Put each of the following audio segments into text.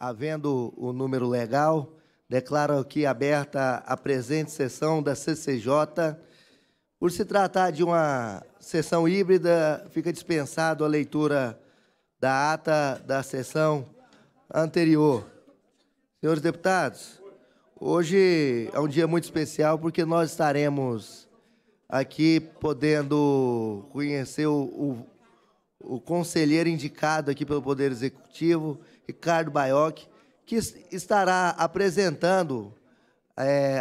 havendo o número legal, declaro aqui aberta a presente sessão da CCJ. Por se tratar de uma sessão híbrida, fica dispensado a leitura da ata da sessão anterior. Senhores deputados, hoje é um dia muito especial porque nós estaremos aqui podendo conhecer o conselheiro indicado aqui pelo Poder Executivo, Ricardo Baiocchi, que estará apresentando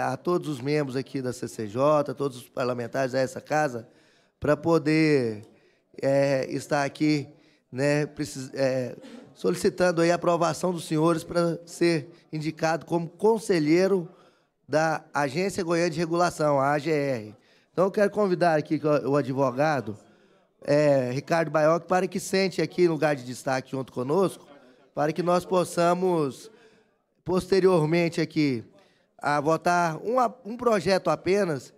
a todos os membros aqui da CCJ, a todos os parlamentares dessa casa, para poder estar aqui, né, solicitando aí a aprovação dos senhores para ser indicado como conselheiro da Agência Goiana de Regulação, a AGR. Então, eu quero convidar aqui o advogado, Ricardo Baiocchi, para que sente aqui no lugar de destaque junto conosco, para que nós possamos, posteriormente aqui, votar um projeto apenas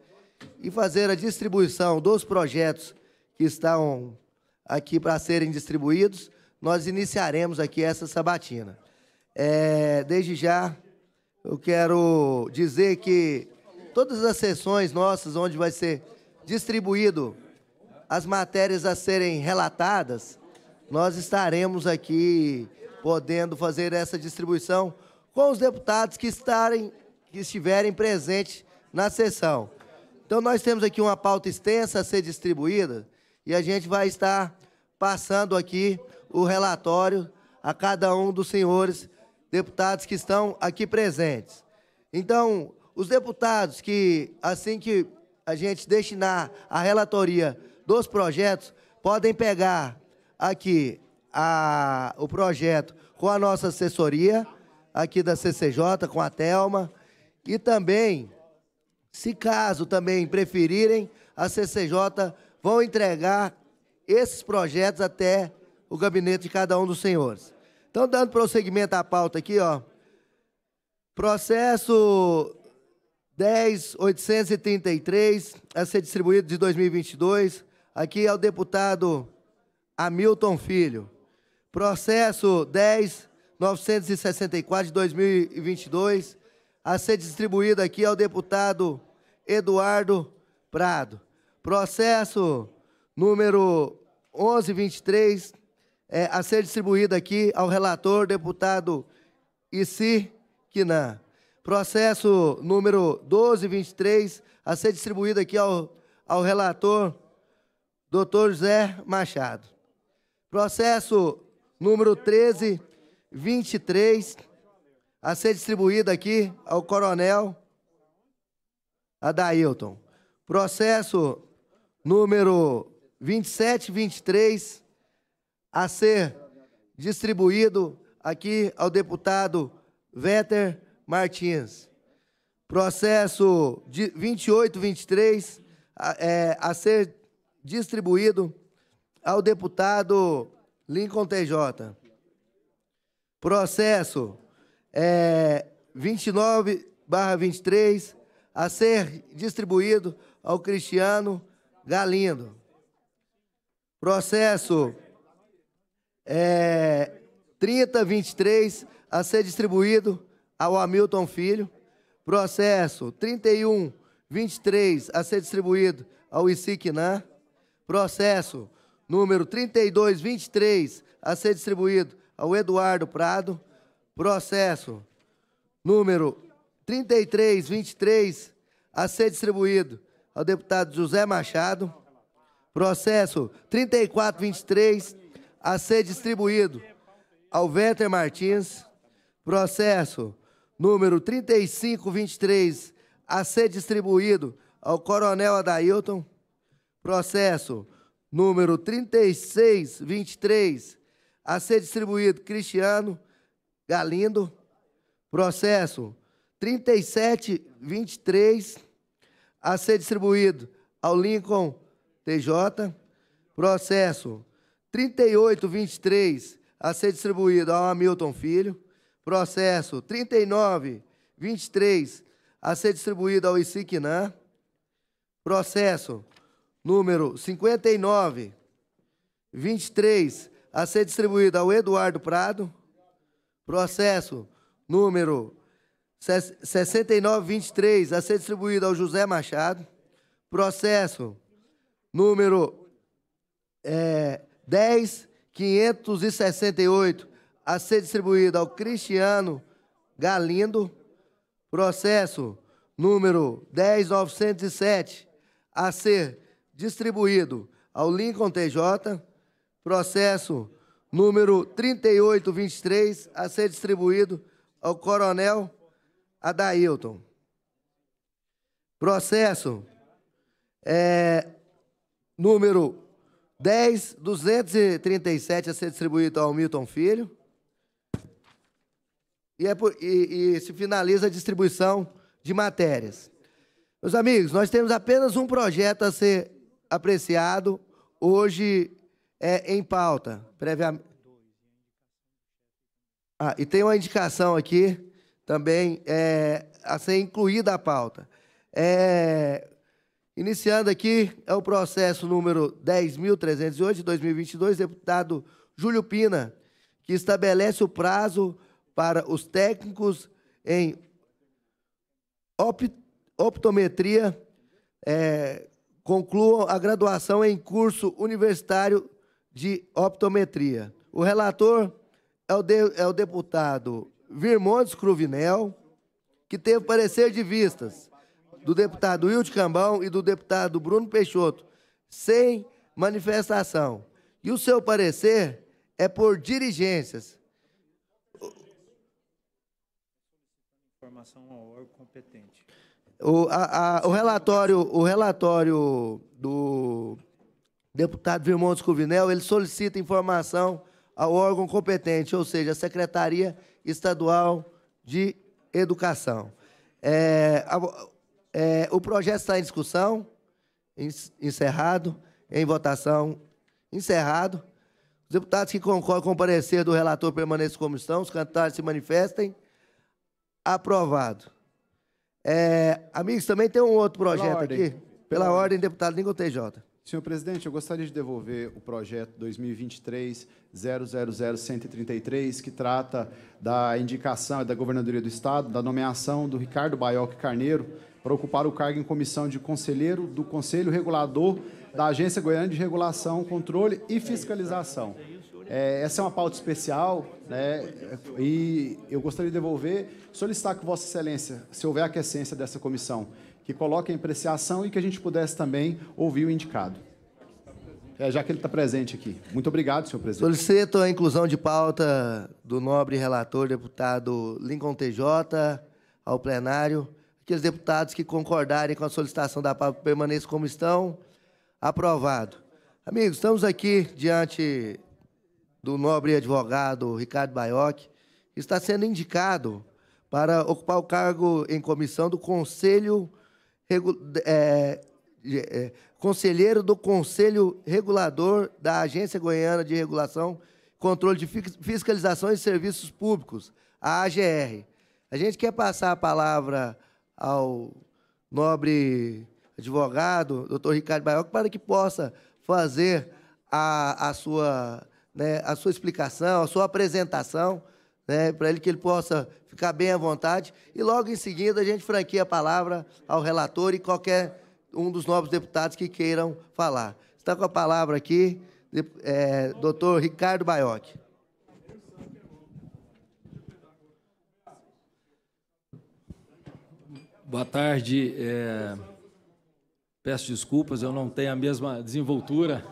e fazer a distribuição dos projetos que estão aqui para serem distribuídos. Nós iniciaremos aqui essa sabatina. Desde já, eu quero dizer que todas as sessões nossas, onde vai ser distribuído as matérias a serem relatadas, nós estaremos aqui podendo fazer essa distribuição com os deputados que estiverem presentes na sessão. Então, nós temos aqui uma pauta extensa a ser distribuída e a gente vai estar passando aqui o relatório a cada um dos senhores deputados que estão aqui presentes. Então, os deputados que, assim que a gente destinar a relatoria dos projetos, podem pegar aqui o projeto com a nossa assessoria, aqui da CCJ, com a Thelma, e também, se caso também preferirem, a CCJ vão entregar esses projetos até o gabinete de cada um dos senhores. Então, dando prosseguimento à pauta aqui, ó, processo 10.833, a ser distribuído de 2022, aqui é o deputado Hamilton Filho. Processo 10.964 de 2022, a ser distribuído aqui ao deputado Eduardo Prado. Processo número 1123, a ser distribuído aqui ao relator, deputado Issi Quinan. Processo número 1223, a ser distribuído aqui ao relator, doutor José Machado. Processo número 1323, a ser distribuído aqui ao coronel Adailton. Processo número 2723, a ser distribuído aqui ao deputado Véter Martins. Processo de 2823, a ser distribuído ao deputado Lincoln TJ. Processo 29/23, a ser distribuído ao Cristiano Galindo. Processo 30/23, a ser distribuído ao Hamilton Filho. Processo 31/23, a ser distribuído ao Issi Quinan. Processo número 32/23, a ser distribuído ao Eduardo Prado. Processo número 33/23, a ser distribuído ao deputado José Machado. Processo 34/23, a ser distribuído ao Véter Martins. Processo número 35/23, a ser distribuído ao coronel Adailton. Processo número 36/23, a ser distribuído Cristiano Galindo. Processo 37/23, a ser distribuído ao Lincoln TJ. Processo 38/23, a ser distribuído ao Hamilton Filho. Processo 39/23, a ser distribuído ao Issi Quinan. Processo número 59/23, a ser distribuído ao Eduardo Prado. processo número 6923, a ser distribuído ao José Machado. Processo número 10.568, a ser distribuído ao Cristiano Galindo. Processo número 10.907, a ser distribuído ao Lincoln TJ. Processo número 3823, a ser distribuído ao Coronel Adailton. Processo número 10.237, a ser distribuído ao Milton Filho. E se finaliza a distribuição de matérias. Meus amigos, nós temos apenas um projeto a ser apreciado hoje em pauta. Previamente. E tem uma indicação aqui também a ser incluída a pauta. Iniciando aqui, é o processo número 10.308, de 2022, deputado Júlio Pina, que estabelece o prazo para os técnicos em optometria concluam a graduação em curso universitário de optometria. O relator é o deputado Virmontes Cruvinel, que teve parecer de vistas do deputado Wilde Cambão e do deputado Bruno Peixoto, sem manifestação. E o seu parecer é por dirigências. Informação ao órgão competente. O relatório do deputado Virmontes Cruvinel, ele solicita informação ao órgão competente, ou seja, a Secretaria Estadual de Educação. O projeto está em discussão, encerrado, em votação, encerrado. Os deputados que concordam com o parecer do relator permaneçam como estão, os candidatos se manifestem. Aprovado. Amigos, também tem um outro projeto aqui. Pela ordem, deputado Lincoln TJ. Senhor presidente, eu gostaria de devolver o projeto 2023-000-133, que trata da indicação da Governadoria do Estado, da nomeação do Ricardo Baioc Carneiro para ocupar o cargo em comissão de conselheiro do Conselho Regulador da Agência Goiana de Regulação, Controle e Fiscalização. Essa é uma pauta especial, né, e eu gostaria de devolver, solicitar que Vossa Excelência, se houver aquiescência dessa comissão, que coloque em apreciação e que a gente pudesse também ouvir o indicado. Já que ele está presente aqui. Muito obrigado, senhor presidente. Solicito a inclusão de pauta do nobre relator, deputado Lincoln TJ, ao plenário. Aqueles deputados que concordarem com a solicitação da pauta permaneçam como estão. Aprovado. Amigos, estamos aqui diante do nobre advogado Ricardo Baioc, que está sendo indicado para ocupar o cargo em comissão do conselheiro do Conselho Regulador da Agência Goiana de Regulação, Controle de Fiscalização e Serviços Públicos, a AGR. A gente quer passar a palavra ao nobre advogado, doutor Ricardo Baioc, para que possa fazer a sua explicação, a sua apresentação, né, para que ele possa ficar bem à vontade. E logo em seguida a gente franqueia a palavra ao relator e qualquer um dos novos deputados que queiram falar. Está com a palavra aqui, doutor Ricardo Baioc. Boa tarde. Peço desculpas, eu não tenho a mesma desenvoltura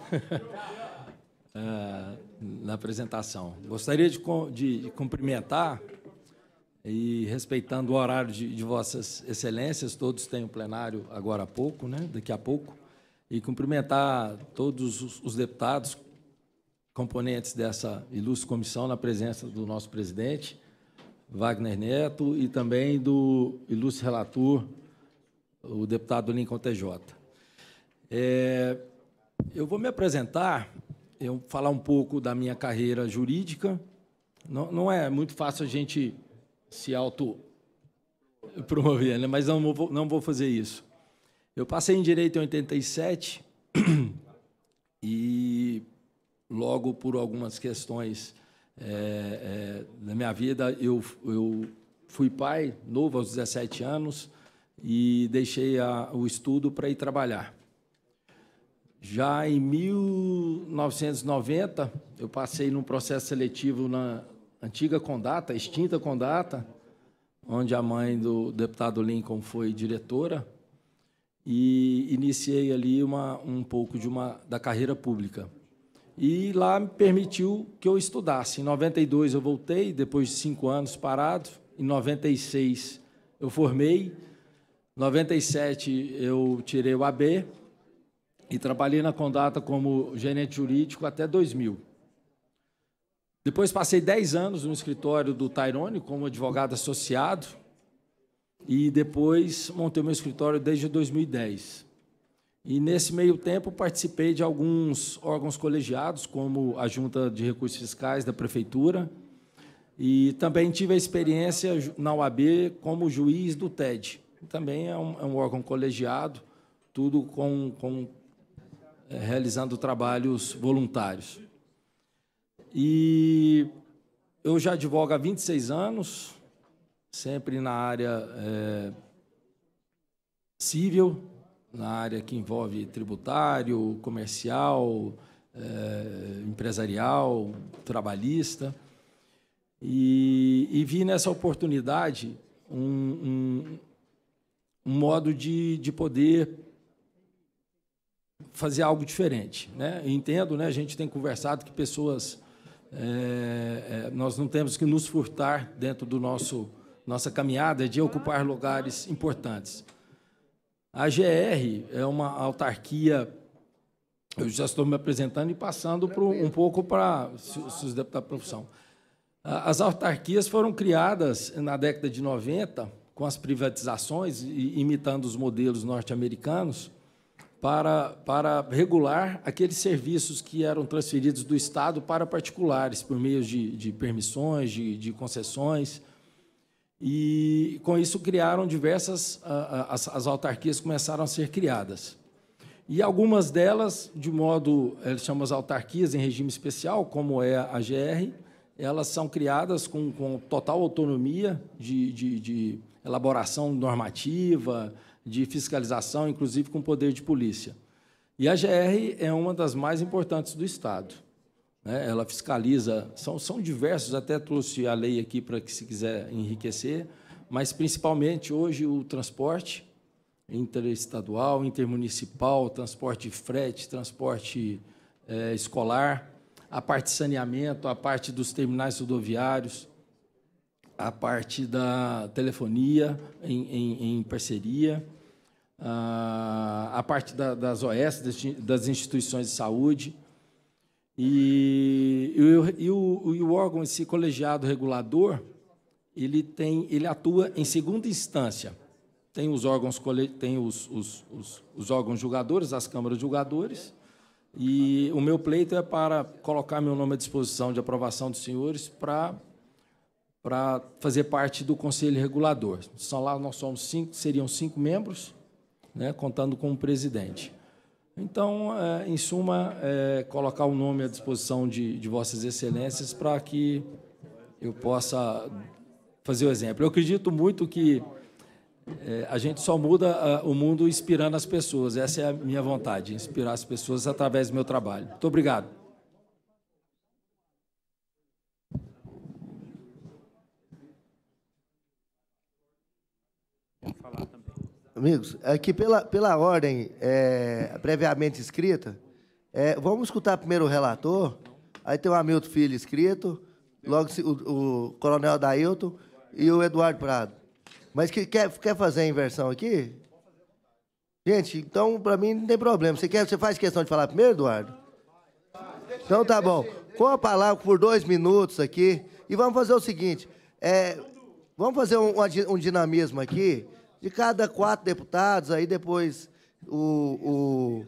na apresentação. Gostaria de cumprimentar, e respeitando o horário de Vossas Excelências, todos têm o plenário agora há pouco, né, daqui a pouco, e cumprimentar todos os deputados, componentes dessa ilustre comissão, na presença do nosso presidente, Wagner Neto, e também do ilustre relator, o deputado Lincoln TJ. Eu vou me apresentar, falar um pouco da minha carreira jurídica. Não é muito fácil a gente se autopromover, né? Mas não vou fazer isso. Eu passei em Direito em 87 e, logo por algumas questões Na minha vida, eu fui pai novo aos 17 anos e deixei o estudo para ir trabalhar. Já em 1990, eu passei num processo seletivo na antiga Condata, extinta Condata, onde a mãe do deputado Lincoln foi diretora, e iniciei ali um pouco da carreira pública. E lá me permitiu que eu estudasse. Em 92 eu voltei, depois de 5 anos parado. Em 96 eu formei. Em 97 eu tirei o AB e trabalhei na Condata como gerente jurídico até 2000. Depois passei 10 anos no escritório do Tairone como advogado associado e depois montei meu escritório desde 2010. E, nesse meio tempo, participei de alguns órgãos colegiados, como a Junta de Recursos Fiscais da Prefeitura, e também tive a experiência na UAB como juiz do TED. Também é um órgão colegiado, tudo realizando trabalhos voluntários. E eu já advogo há 26 anos, sempre na área civil, na área que envolve tributário, comercial, empresarial, trabalhista, e vi nessa oportunidade um modo de poder fazer algo diferente, né? Entendo, né? A gente tem conversado que pessoas, nós não temos que nos furtar dentro do nossa caminhada de ocupar lugares importantes. A GR é uma autarquia, eu já estou me apresentando e passando um pouco para os deputados da profissão. As autarquias foram criadas na década de 90, com as privatizações, imitando os modelos norte-americanos, para regular aqueles serviços que eram transferidos do Estado para particulares, por meio de permissões, de concessões. E, com isso, criaram as autarquias começaram a ser criadas. E algumas delas, eles chamam as autarquias em regime especial, como é a GR, elas são criadas com total autonomia de elaboração normativa, de fiscalização, inclusive com poder de polícia. E a GR é uma das mais importantes do Estado. Ela fiscaliza, são diversos, até trouxe a lei aqui para que, se quiser enriquecer, mas, principalmente, hoje, o transporte interestadual, intermunicipal, transporte de frete, transporte escolar, a parte de saneamento, a parte dos terminais rodoviários, a parte da telefonia em parceria, a parte das OS, das instituições de saúde. E o órgão, esse colegiado regulador, ele atua em segunda instância. Tem os órgãos, os órgãos julgadores, as câmaras julgadores, e o meu pleito é para colocar meu nome à disposição de aprovação dos senhores para fazer parte do Conselho Regulador. Nós somos seriam 5 membros, né, contando com o presidente. Então, em suma, colocar o nome à disposição de Vossas Excelências para que eu possa fazer o exemplo. Eu acredito muito que a gente só muda o mundo inspirando as pessoas. Essa é a minha vontade, inspirar as pessoas através do meu trabalho. Muito obrigado. Amigos, aqui pela ordem previamente escrita, vamos escutar primeiro o relator, aí tem o Hamilton Filho escrito, logo o Coronel Dailton e o Eduardo Prado. Mas quer fazer a inversão aqui? Gente, então, para mim, não tem problema. Você faz questão de falar primeiro, Eduardo? Então, tá bom. Com a palavra por 2 minutos aqui, e vamos fazer o seguinte, vamos fazer um dinamismo aqui, de cada 4 deputados, aí depois o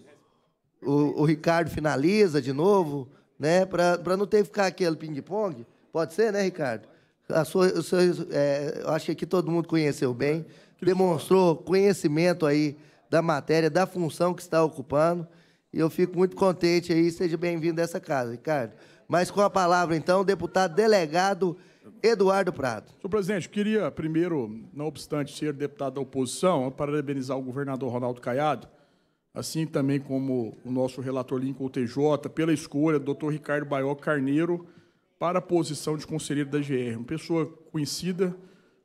Ricardo finaliza de novo, né, para não ter que ficar aquele ping-pong. Pode ser, né, Ricardo? Eu acho que aqui todo mundo conheceu bem, demonstrou conhecimento aí da matéria, da função que está ocupando, e eu fico muito contente aí, seja bem-vindo a essa casa, Ricardo. Mas com a palavra, então, o deputado delegado Eduardo Prado. Senhor presidente, eu queria, primeiro, não obstante ser deputado da oposição, parabenizar o governador Ronaldo Caiado, assim também como o nosso relator Lincoln TJ, pela escolha do Dr. Ricardo Baioc Carneiro para a posição de conselheiro da GR. Uma pessoa conhecida,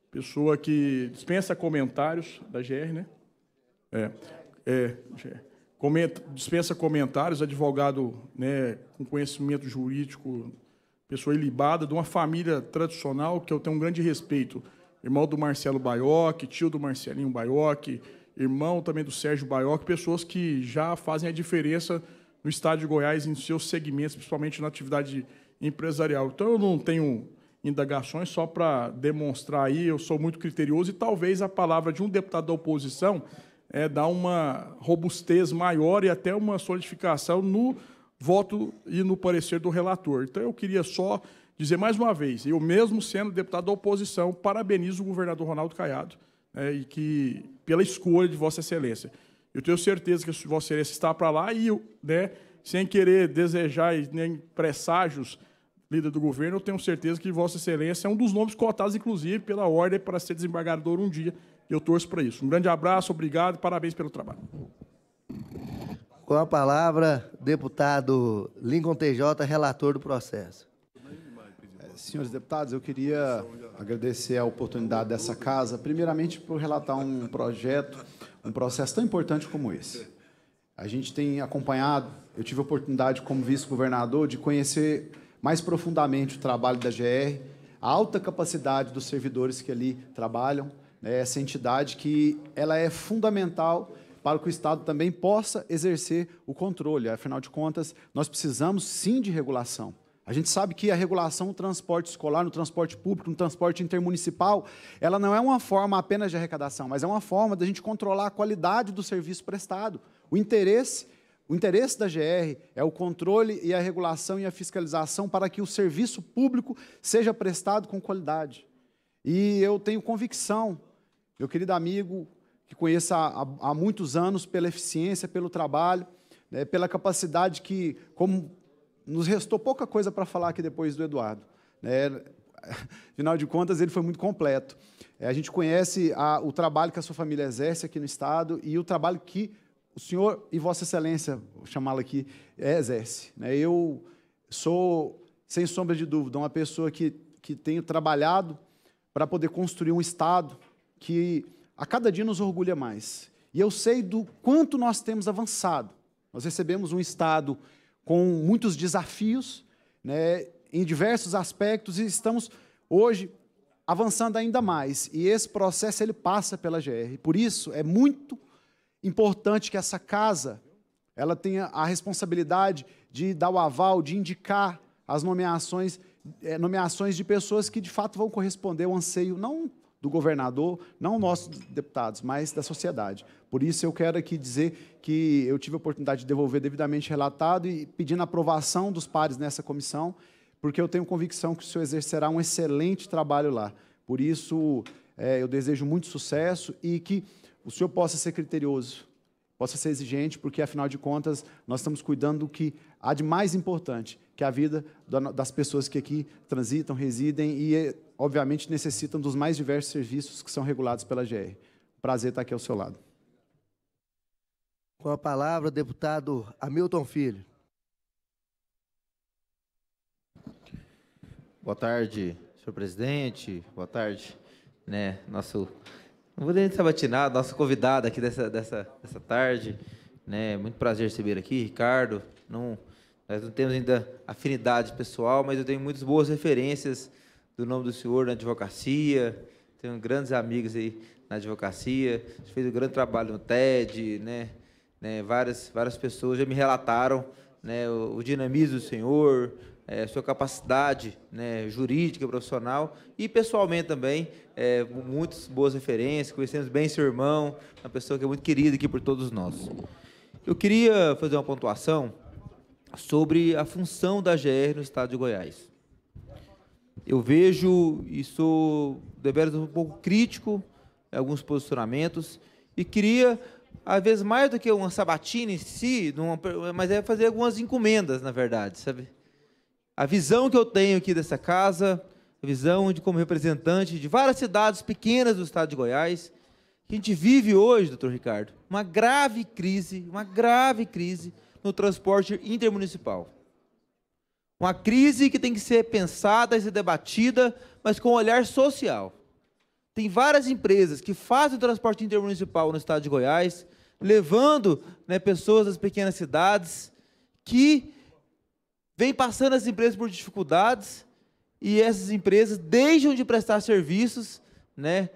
pessoa que dispensa comentários da GR, né? Dispensa comentários, advogado, né, com conhecimento jurídico, pessoa ilibada, de uma família tradicional que eu tenho um grande respeito. Irmão do Marcelo Baioc, tio do Marcelinho Baioc, irmão também do Sérgio Baioc, pessoas que já fazem a diferença no estado de Goiás em seus segmentos, principalmente na atividade empresarial. Então, eu não tenho indagações, só para demonstrar aí, eu sou muito criterioso, e talvez a palavra de um deputado da oposição dá uma robustez maior e até uma solidificação no voto e no parecer do relator. Então, eu queria só dizer mais uma vez, eu mesmo sendo deputado da oposição, parabenizo o governador Ronaldo Caiado, e que, pela escolha de Vossa Excelência. Eu tenho certeza que Vossa Excelência está para lá e, né, sem querer desejar nem presságios, líder do governo, eu tenho certeza que Vossa Excelência é um dos nomes cotados, inclusive, pela ordem para ser desembargador um dia. Eu torço para isso. Um grande abraço, obrigado e parabéns pelo trabalho. Com a palavra, deputado Lincoln TJ, relator do processo. Senhores deputados, eu queria agradecer a oportunidade dessa casa, primeiramente por relatar um projeto, um processo tão importante como esse. A gente tem acompanhado, eu tive a oportunidade como vice-governador de conhecer mais profundamente o trabalho da GR, a alta capacidade dos servidores que ali trabalham, né, essa entidade que ela é fundamental para que o Estado também possa exercer o controle. Afinal de contas, nós precisamos, sim, de regulação. A gente sabe que a regulação no transporte escolar, no transporte público, no transporte intermunicipal, ela não é uma forma apenas de arrecadação, mas é uma forma da gente controlar a qualidade do serviço prestado. O interesse da GR é o controle e a regulação e a fiscalização para que o serviço público seja prestado com qualidade. E eu tenho convicção, meu querido amigo, que conheço há muitos anos, pela eficiência, pelo trabalho, né, pela capacidade que, como nos restou pouca coisa para falar aqui depois do Eduardo, né? Afinal de contas, ele foi muito completo. A gente conhece o trabalho que a sua família exerce aqui no Estado e o trabalho que o senhor e Vossa Excelência, vou chamá-lo aqui, exerce, né? Eu sou, sem sombra de dúvida, uma pessoa que tenho trabalhado para poder construir um Estado que a cada dia nos orgulha mais. E eu sei do quanto nós temos avançado. Nós recebemos um Estado com muitos desafios, né, em diversos aspectos, e estamos, hoje, avançando ainda mais. E esse processo ele passa pela GR. Por isso, é muito importante que essa casa ela tenha a responsabilidade de dar o aval, de indicar as nomeações de pessoas que, de fato, vão corresponder ao anseio, não do governador, não nossos deputados, mas da sociedade. Por isso, eu quero aqui dizer que eu tive a oportunidade de devolver devidamente relatado e pedindo a aprovação dos pares nessa comissão, porque eu tenho convicção que o senhor exercerá um excelente trabalho lá. Por isso, eu desejo muito sucesso e que o senhor possa ser criterioso, possa ser exigente, porque, afinal de contas, nós estamos cuidando do que há de mais importante, que é a vida das pessoas que aqui transitam, residem e, obviamente, necessitam dos mais diversos serviços que são regulados pela GR. Prazer estar aqui ao seu lado. Com a palavra, o deputado Hamilton Filho. Boa tarde, senhor presidente. Boa tarde, né, nosso... Não vou nem sabatinar, nosso convidado aqui dessa tarde, né, muito prazer receber aqui, Ricardo. Nós não temos ainda afinidade pessoal, mas eu tenho muitas boas referências do nome do senhor na advocacia, tenho grandes amigos aí na advocacia, fez um grande trabalho no TED, né, várias pessoas já me relataram, né, o dinamismo do senhor, sua capacidade, né, jurídica, profissional e pessoalmente também, muitas boas referências, conhecemos bem seu irmão, uma pessoa que é muito querida aqui por todos nós. Eu queria fazer uma pontuação sobre a função da GR no estado de Goiás. Eu vejo e sou deveras um pouco crítico em alguns posicionamentos e queria às vezes mais do que uma sabatina em si, mas é fazer algumas encomendas, na verdade, sabe? A visão que eu tenho aqui dessa casa, a visão de como representante de várias cidades pequenas do estado de Goiás, que a gente vive hoje, doutor Ricardo, uma grave crise no transporte intermunicipal. Uma crise que tem que ser pensada e ser debatida, mas com um olhar social. Tem várias empresas que fazem o transporte intermunicipal no estado de Goiás, levando, né, pessoas das pequenas cidades, que vêm passando as empresas por dificuldades, e essas empresas deixam de prestar serviços, né,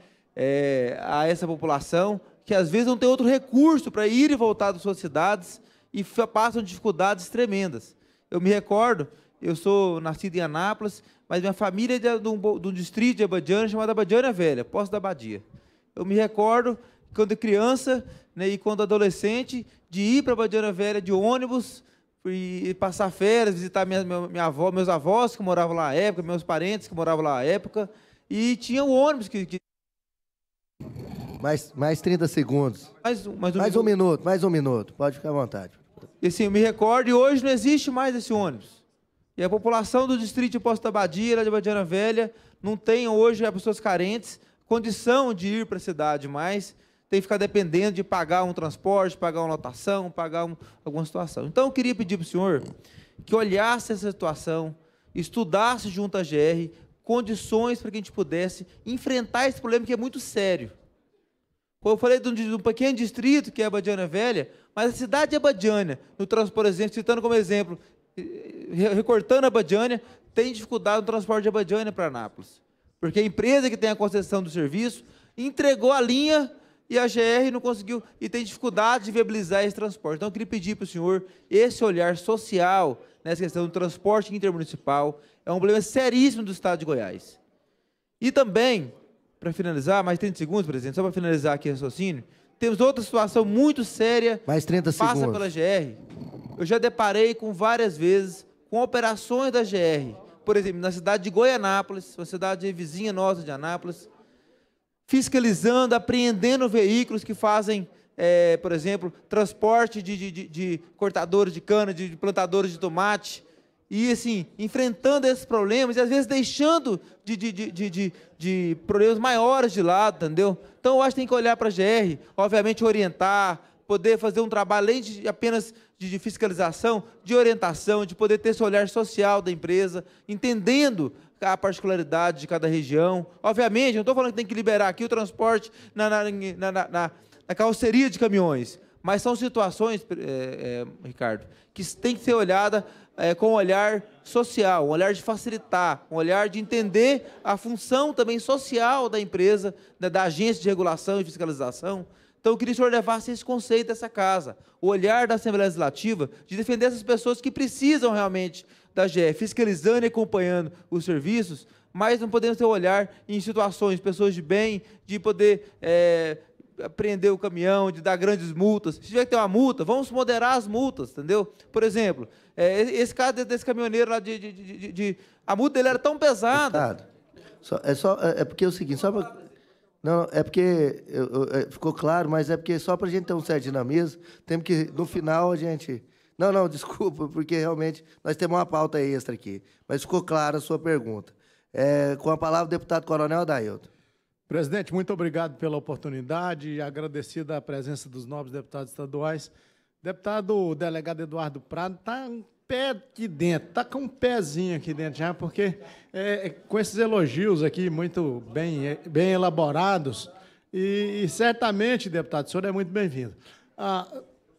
a essa população, que às vezes não tem outro recurso para ir e voltar das suas cidades, e passam dificuldades tremendas. Eu me recordo, eu sou nascido em Anápolis, mas minha família é de um distrito de Abadiânia, chamado Abadiânia Velha, Poço da Abadia. Eu me recordo, quando criança, né, e quando adolescente, de ir para Abadiânia Velha de ônibus, e passar férias, visitar minha avó, meus avós que moravam lá à época, meus parentes que moravam lá à época, e tinha o ônibus que... Mais 30 segundos. Mais um minuto. Pode ficar à vontade. E assim, eu me recordo, e hoje não existe mais esse ônibus. E a população do distrito de Poço da Abadia, lá de Abadiânia Velha, não tem hoje, pessoas carentes, condição de ir para a cidade mais, tem que ficar dependendo de pagar um transporte, pagar uma lotação, pagar alguma situação. Então, eu queria pedir para o senhor que olhasse essa situação, estudasse junto à GR, condições para que a gente pudesse enfrentar esse problema que é muito sério. Eu falei de um pequeno distrito, que é Abadiânia Velha, mas a cidade de Abadiânia, por exemplo, citando como exemplo, recortando a Abadiânia, tem dificuldade no transporte de Abadiânia para Anápolis. Porque a empresa que tem a concessão do serviço entregou a linha e a GR não conseguiu, e tem dificuldade de viabilizar esse transporte. Então, eu queria pedir para o senhor esse olhar social nessa questão do transporte intermunicipal. É um problema seríssimo do estado de Goiás. E também, para finalizar, mais 30 segundos, presidente, só para finalizar aqui o raciocínio, temos outra situação muito séria, mais 30 segundos. Passa pela GR. Eu já deparei com várias vezes com operações da GR, por exemplo, na cidade de Goianápolis, uma cidade vizinha nossa de Anápolis, fiscalizando, apreendendo veículos que fazem, por exemplo, transporte de cortadores de cana, de plantadores de tomate, e assim, enfrentando esses problemas, e às vezes deixando de problemas maiores de lado, entendeu? Então, eu acho que tem que olhar para a GR, obviamente orientar, poder fazer um trabalho, além de apenas de fiscalização, de orientação, de poder ter esse olhar social da empresa, entendendo a particularidade de cada região. Obviamente, não estou falando que tem que liberar aqui o transporte na carroceria de caminhões, mas são situações, Ricardo, que tem que ser olhada com um olhar social, um olhar de facilitar, um olhar de entender a função também social da empresa, da agência de regulação e fiscalização. Então, eu queria que o senhor levasse esse conceito dessa casa, o olhar da Assembleia Legislativa, de defender essas pessoas que precisam realmente da GR, fiscalizando e acompanhando os serviços, mas não podemos ter o olhar em situações, pessoas de bem, de poder apreender o caminhão, de dar grandes multas. Se tiver que ter uma multa, vamos moderar as multas, entendeu? Por exemplo, esse caso desse caminhoneiro lá, a multa dele era tão pesada. É porque é o seguinte, só pra... Não, é porque ficou claro, mas é porque só para a gente ter um certo dinamismo, temos que, no final, a gente... Não, desculpa, porque realmente nós temos uma pauta extra aqui, mas ficou clara a sua pergunta. Com a palavra, o deputado Coronel Adailton. Presidente, muito obrigado pela oportunidade e agradecido a presença dos nobres deputados estaduais. Deputado delegado Eduardo Prado está um pé aqui dentro, está com um pezinho aqui dentro já, porque com esses elogios aqui muito bem elaborados, e certamente, deputado, o senhor é muito bem-vindo.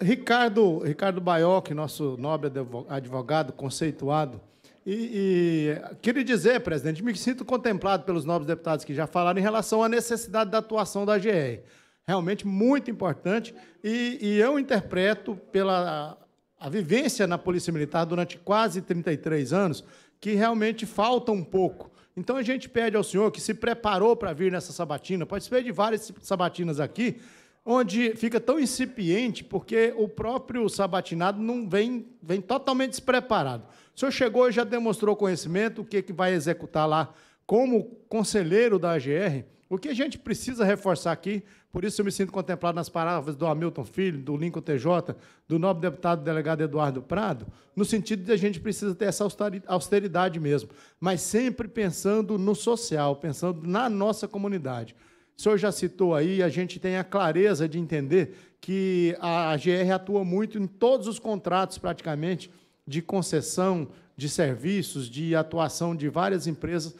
Ricardo Baiocchi, nosso nobre advogado, conceituado, e queria dizer, presidente, me sinto contemplado pelos nobres deputados que já falaram em relação à necessidade da atuação da GR. Realmente muito importante, e eu interpreto pela a vivência na Polícia Militar durante quase 33 anos, que realmente falta um pouco. Então, a gente pede ao senhor que se preparou para vir nessa sabatina, participei de várias sabatinas aqui, onde fica tão incipiente, porque o próprio sabatinado não vem totalmente despreparado. O senhor chegou e já demonstrou conhecimento, o que vai executar lá como conselheiro da AGR, O que a gente precisa reforçar aqui, por isso eu me sinto contemplado nas palavras do Hamilton Filho, do Lincoln TJ, do nobre deputado delegado Eduardo Prado, no sentido de a gente precisa ter essa austeridade mesmo, mas sempre pensando no social, pensando na nossa comunidade. O senhor já citou aí, a gente tem a clareza de entender que a GR atua muito em todos os contratos, praticamente, de concessão de serviços, de atuação de várias empresas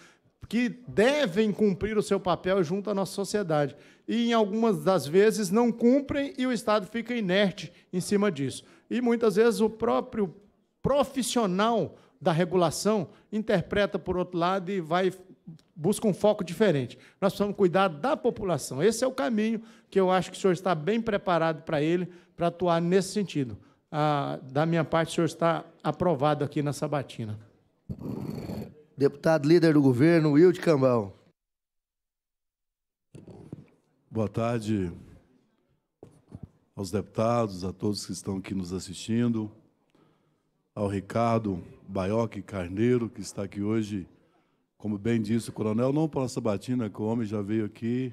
que devem cumprir o seu papel junto à nossa sociedade. E, em algumas das vezes, não cumprem e o Estado fica inerte em cima disso. E, muitas vezes, o próprio profissional da regulação interpreta por outro lado e busca um foco diferente. Nós precisamos cuidar da população. Esse é o caminho que eu acho que o senhor está bem preparado para ele, para atuar nesse sentido. Da minha parte, o senhor está aprovado aqui na sabatina. Deputado líder do governo, Wilde Cambal. Boa tarde aos deputados, a todos que estão aqui nos assistindo, ao Ricardo Baioc Carneiro, que está aqui hoje, como bem disse o coronel, não para a sabatina, que o homem já veio aqui,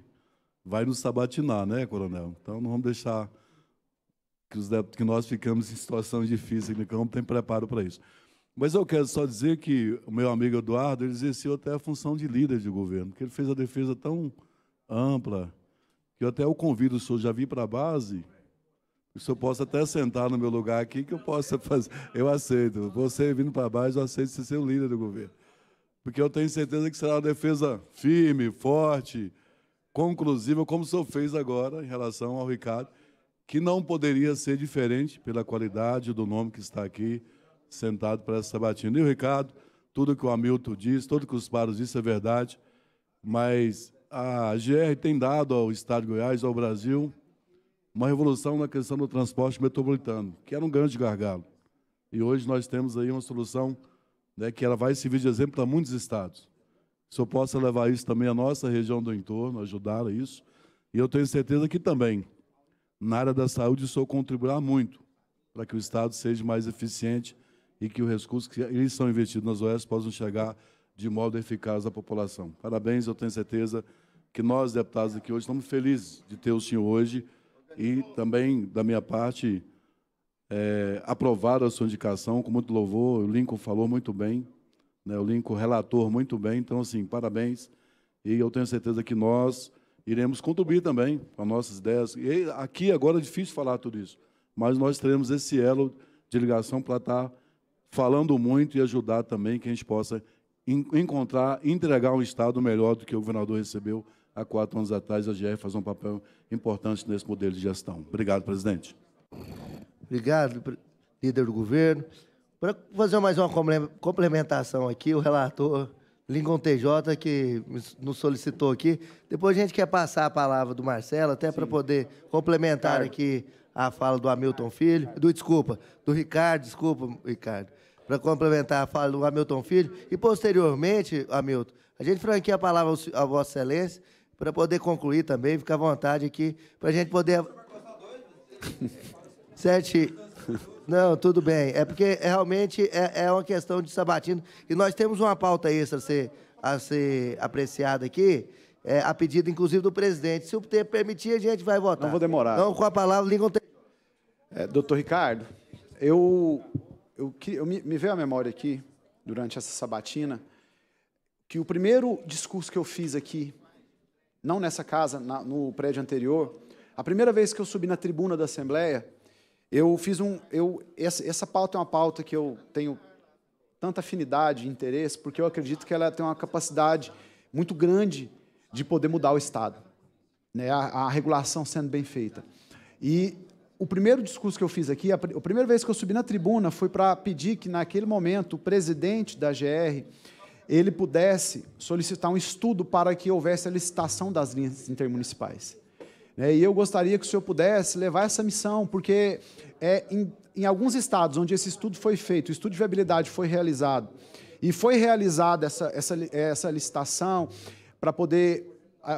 vai nos sabatinar, né, coronel? Então, não vamos deixar que nós ficamos em situação difícil aqui no campo, tem preparo para isso. Mas eu quero só dizer que o meu amigo Eduardo, ele exerceu até a função de líder de governo, que ele fez a defesa tão ampla, que eu até o convido, o senhor já vir para a base, o senhor possa até sentar no meu lugar aqui, que eu possa fazer. Eu aceito. Você vindo para a base, eu aceito ser o líder do governo. Porque eu tenho certeza que será uma defesa firme, forte, conclusiva, como o senhor fez agora em relação ao Ricardo, que não poderia ser diferente pela qualidade do nome que está aqui, sentado para essa sabatina. E o Ricardo, tudo que o Hamilton disse, tudo que os paros disse é verdade, mas a GR tem dado ao Estado de Goiás, ao Brasil, uma revolução na questão do transporte metropolitano, que era um grande gargalo. E hoje nós temos aí uma solução, né, que ela vai servir de exemplo para muitos estados. Se eu possa levar isso também à nossa região do entorno, ajudar a isso, e eu tenho certeza que também, na área da saúde, isso contribuirá muito para que o Estado seja mais eficiente e que os recursos que eles são investidos nas OS possam chegar de modo eficaz à população. Parabéns, eu tenho certeza que nós, deputados aqui hoje, estamos felizes de ter o senhor hoje e também, da minha parte, aprovar a sua indicação com muito louvor. O Lincoln falou muito bem, né? O Lincoln relator muito bem, então, assim, parabéns. E eu tenho certeza que nós iremos contribuir também com as nossas ideias. E aqui, agora, é difícil falar tudo isso, mas nós teremos esse elo de ligação para estar falando muito e ajudar também que a gente possa encontrar, entregar um Estado melhor do que o governador recebeu há 4 anos atrás. A GR faz um papel importante nesse modelo de gestão. Obrigado, presidente. Obrigado, líder do governo. Para fazer mais uma complementação aqui, o relator Lincoln TJ, que nos solicitou aqui. Depois a gente quer passar a palavra do Marcelo, até para poder complementar aqui a fala do Hamilton Filho, do Ricardo, Ricardo, para complementar a fala do Hamilton Filho, e posteriormente, Hamilton, a gente franqueia a palavra a Vossa Excelência, para poder concluir também, fica à vontade aqui, para a gente poder... Não, tudo bem, é porque realmente é uma questão de sabatina, e nós temos uma pauta extra a ser apreciada aqui, a pedido, inclusive, do presidente. Se o tempo permitir, a gente vai votar. Não vou demorar. Então, com a palavra, Lincoln... Doutor Ricardo, me veio à memória aqui, durante essa sabatina, que o primeiro discurso que eu fiz aqui, não nessa casa, no prédio anterior, a primeira vez que eu subi na tribuna da Assembleia, essa pauta é uma pauta que eu tenho tanta afinidade e interesse, porque eu acredito que ela tem uma capacidade muito grande de poder mudar o Estado, né? A regulação sendo bem feita. E o primeiro discurso que eu fiz aqui, a primeira vez que eu subi na tribuna, foi para pedir que, naquele momento, o presidente da GR, ele pudesse solicitar um estudo para que houvesse a licitação das linhas intermunicipais. E eu gostaria que o senhor pudesse levar essa missão, porque em alguns estados onde esse estudo foi feito, o estudo de viabilidade foi realizado, e foi realizada essa licitação para poder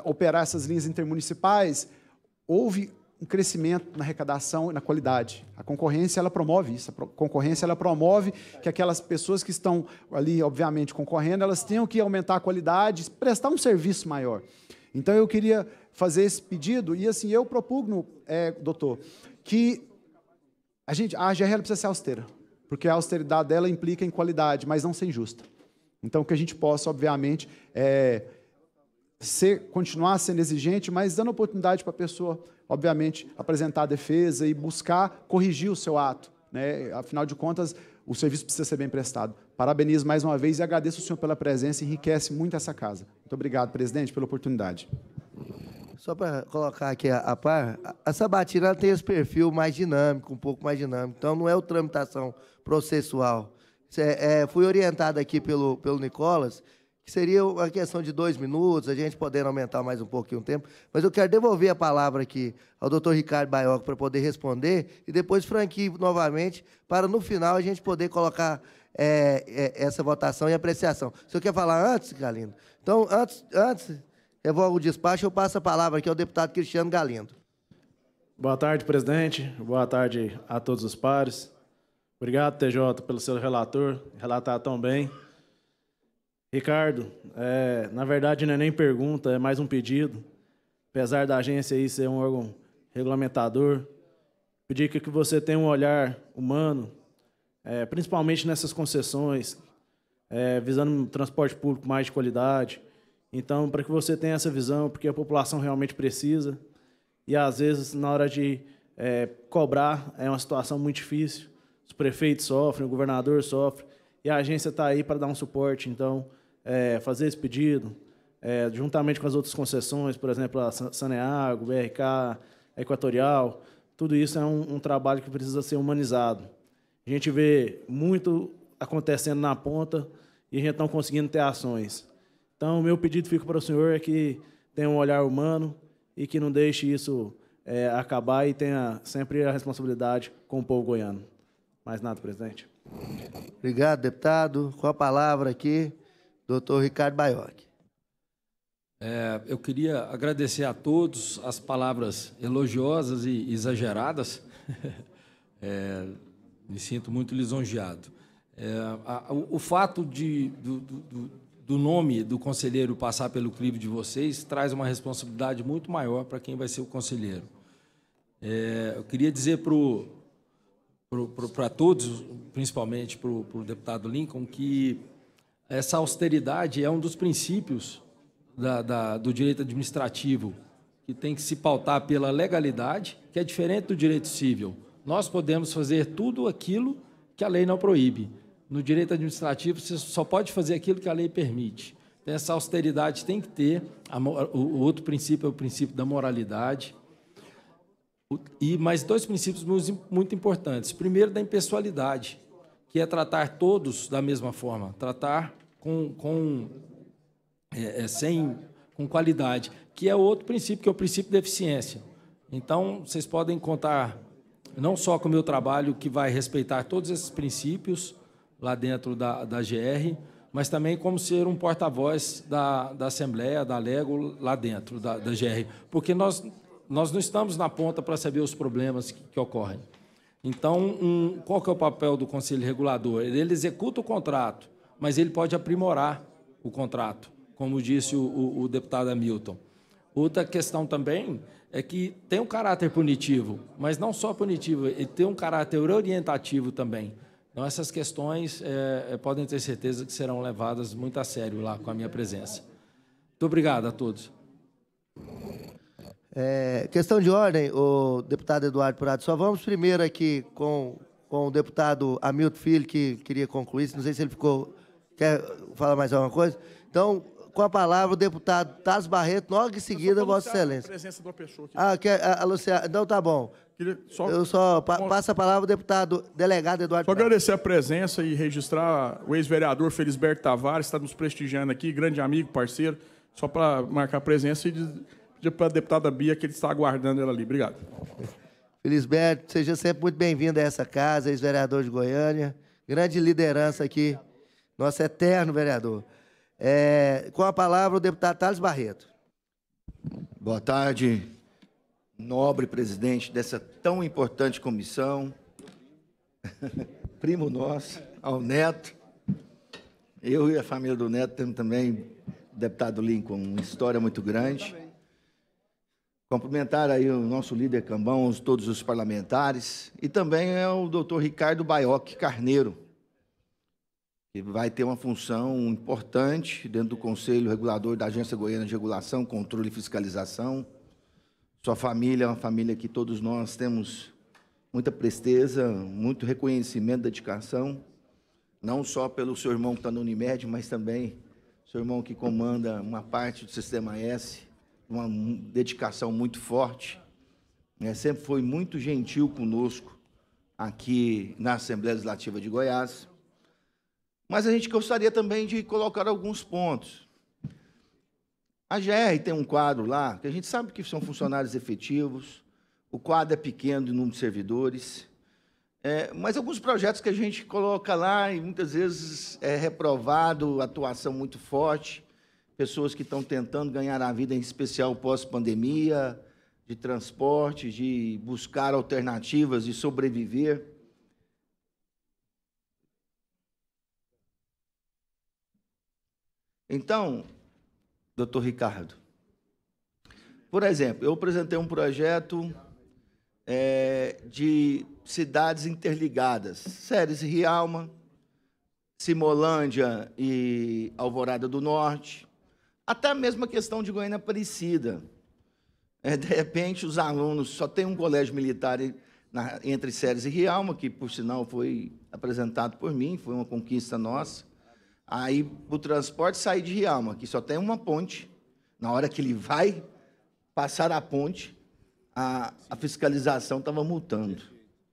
operar essas linhas intermunicipais, houve um crescimento na arrecadação e na qualidade. A concorrência, ela promove isso. A concorrência, ela promove que aquelas pessoas que estão ali, obviamente, concorrendo, elas tenham que aumentar a qualidade, prestar um serviço maior. Então, eu queria fazer esse pedido, e assim, eu propugno, doutor, que a AGR precisa ser austera, porque a austeridade dela implica em qualidade, mas não ser injusta. Então, que a gente possa, obviamente, continuar sendo exigente, mas dando oportunidade para a pessoa, obviamente, apresentar a defesa e buscar corrigir o seu ato, né? Afinal de contas, o serviço precisa ser bem prestado. Parabenizo mais uma vez e agradeço o senhor pela presença, enriquece muito essa casa. Muito obrigado, presidente, pela oportunidade. Só para colocar aqui a par, a Sabatina tem esse perfil mais dinâmico, um pouco mais dinâmico. Então, não é o tramitação processual. Fui orientado aqui pelo Nicolas, que seria uma questão de 2 minutos, a gente podendo aumentar mais um pouquinho o tempo. Mas eu quero devolver a palavra aqui ao doutor Ricardo Baioc para poder responder e depois franquio novamente para, no final, a gente poder colocar essa votação e apreciação. O senhor quer falar antes, Galindo? Então, antes revogo o despacho, eu passo a palavra aqui ao deputado Cristiano Galindo. Boa tarde, presidente. Boa tarde a todos os pares. Obrigado, TJ, pelo seu relatar tão bem. Ricardo, na verdade não é nem pergunta, é mais um pedido. Apesar da agência aí ser um órgão regulamentador, pedir que você tenha um olhar humano, principalmente nessas concessões, visando um transporte público mais de qualidade. Então, para que você tenha essa visão, porque a população realmente precisa, e às vezes, na hora de cobrar, é uma situação muito difícil. Os prefeitos sofrem, o governador sofre, e a agência está aí para dar um suporte. Então, fazer esse pedido, juntamente com as outras concessões, por exemplo, a Saneago, BRK, a Equatorial, tudo isso é um trabalho que precisa ser humanizado. A gente vê muito acontecendo na ponta e a gente não conseguindo ter ações. Então, o meu pedido fica para o senhor é que tenha um olhar humano e que não deixe isso acabar e tenha sempre a responsabilidade com o povo goiano. Mais nada, presidente. Obrigado, deputado. Com a palavra aqui, doutor Ricardo Baioc. Eu queria agradecer a todos as palavras elogiosas e exageradas. Me sinto muito lisonjeado. O fato do nome do conselheiro passar pelo crivo de vocês traz uma responsabilidade muito maior para quem vai ser o conselheiro. Eu queria dizer para todos, principalmente para o deputado Lincoln, que essa austeridade é um dos princípios do direito administrativo, que tem que se pautar pela legalidade, que é diferente do direito civil. Nós podemos fazer tudo aquilo que a lei não proíbe. No direito administrativo, você só pode fazer aquilo que a lei permite. Então, essa austeridade tem que ter. O outro princípio é o princípio da moralidade. E mais 2 princípios muito importantes. Primeiro, da impessoalidade, que é tratar todos da mesma forma, tratar com qualidade, que é outro princípio, que é o princípio da eficiência. Então, vocês podem contar não só com o meu trabalho, que vai respeitar todos esses princípios lá dentro da GR, mas também como ser um porta-voz da Assembleia, da Lego, lá dentro da GR, porque nós não estamos na ponta para saber os problemas que ocorrem. Então, qual que é o papel do Conselho Regulador? Ele executa o contrato, mas ele pode aprimorar o contrato, como disse o deputado Hamilton. Outra questão também é que tem um caráter punitivo, mas não só punitivo, ele tem um caráter orientativo também. Então, essas questões podem ter certeza que serão levadas muito a sério lá com a minha presença. Muito obrigado a todos. Questão de ordem, o deputado Eduardo Prado. Só vamos primeiro aqui com o deputado Hamilton Filho, que queria concluir. Não sei se ele quer falar mais alguma coisa. Então, com a palavra, o deputado Taz Barreto, logo em seguida, Vossa Excelência. A presença de uma pessoa aqui. A Luciana. Então, tá bom. Eu só passo a palavra ao deputado delegado Eduardo Prado. Só agradecer a presença e registrar o ex-vereador Felisberto Tavares, que está nos prestigiando aqui, grande amigo, parceiro, só para marcar a presença e pedir para a deputada Bia que ele está aguardando ela ali. Obrigado. Felisberto, seja sempre muito bem-vindo a essa casa, ex-vereador de Goiânia, grande liderança aqui, nosso eterno vereador. Com a palavra, o deputado Thales Barreto. Boa tarde, nobre presidente dessa tão importante comissão, primo nosso, ao Neto. Eu e a família do Neto temos também, deputado Lincoln, uma história muito grande. Cumprimentar aí o nosso líder Cambão, todos os parlamentares, e também é o doutor Ricardo Baiocchi Carneiro, que vai ter uma função importante dentro do Conselho Regulador da Agência Goiana de Regulação, Controle e Fiscalização. Sua família é uma família que todos nós temos muita presteza, muito reconhecimento, dedicação, não só pelo seu irmão que está no Unimed, mas também seu irmão que comanda uma parte do Sistema S, uma dedicação muito forte, né? Sempre foi muito gentil conosco aqui na Assembleia Legislativa de Goiás. Mas a gente gostaria também de colocar alguns pontos. A GR tem um quadro lá, que a gente sabe que são funcionários efetivos, o quadro é pequeno de número de servidores, mas alguns projetos que a gente coloca lá e muitas vezes é reprovado, atuação muito forte, pessoas que estão tentando ganhar a vida, em especial pós-pandemia, de transporte, de buscar alternativas e sobreviver. Então, doutor Ricardo, por exemplo, eu apresentei um projeto de cidades interligadas, Ceres e Rialma, Simolândia e Alvorada do Norte, até mesmo a questão de Goiânia Aparecida. De repente, os alunos, só tem um colégio militar entre Ceres e Rialma, que, por sinal, foi apresentado por mim, foi uma conquista nossa. Aí, o transporte sair de Rialma, que só tem uma ponte, na hora que ele vai passar a ponte, a fiscalização estava multando.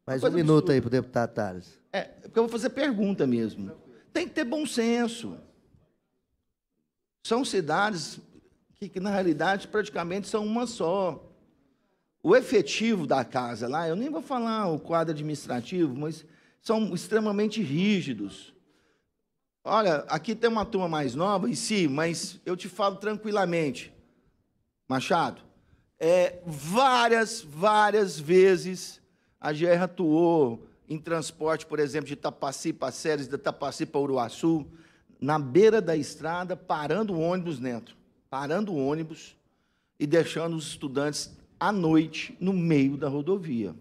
Mais um minuto aí para o deputado Tales. Porque eu vou fazer pergunta mesmo. Tem que ter bom senso. São cidades que, na realidade, praticamente são uma só. O efetivo da casa lá, eu nem vou falar o quadro administrativo, mas são extremamente rígidos. Olha, aqui tem uma turma mais nova, mas eu te falo tranquilamente, Machado, várias vezes a GR atuou em transporte, por exemplo, de Itapaci para Ceres, de Itapaci para Uruaçu, na beira da estrada, parando o ônibus dentro, parando o ônibus e deixando os estudantes à noite no meio da rodovia.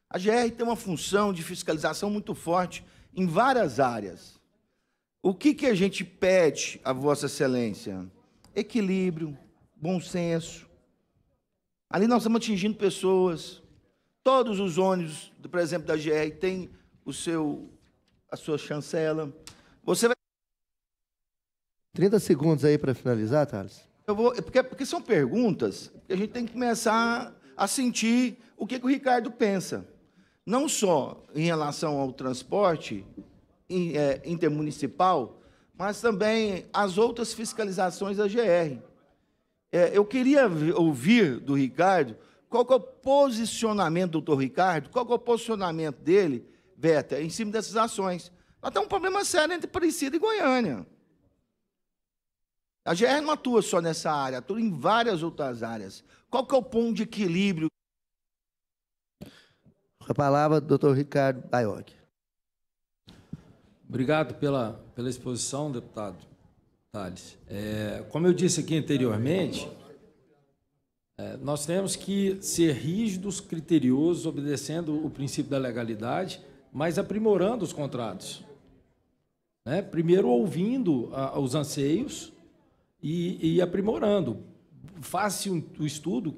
A GR tem uma função de fiscalização muito forte em várias áreas. O que a gente pede a Vossa Excelência? Equilíbrio, bom senso. Ali nós estamos atingindo pessoas. Todos os ônibus, por exemplo, da GR, têm a sua chancela. Você vai... 30 segundos aí para finalizar, Thales. Porque são perguntas que a gente tem que começar a sentir o que o Ricardo pensa. Não só em relação ao transporte intermunicipal, mas também as outras fiscalizações da GR. Eu queria ouvir do Ricardo qual que é o posicionamento do doutor Ricardo, qual que é o posicionamento dele, Beta, em cima dessas ações. Nós temos um problema sério entre Aparecida e Goiânia. A GR não atua só nessa área, atua em várias outras áreas. Qual que é o ponto de equilíbrio? Com a palavra, doutor Ricardo Baiocchi. Obrigado pela exposição, deputado Tales. Como eu disse aqui anteriormente, nós temos que ser rígidos, criteriosos, obedecendo o princípio da legalidade, mas aprimorando os contratos. Primeiro, ouvindo os anseios e aprimorando. Faça o estudo.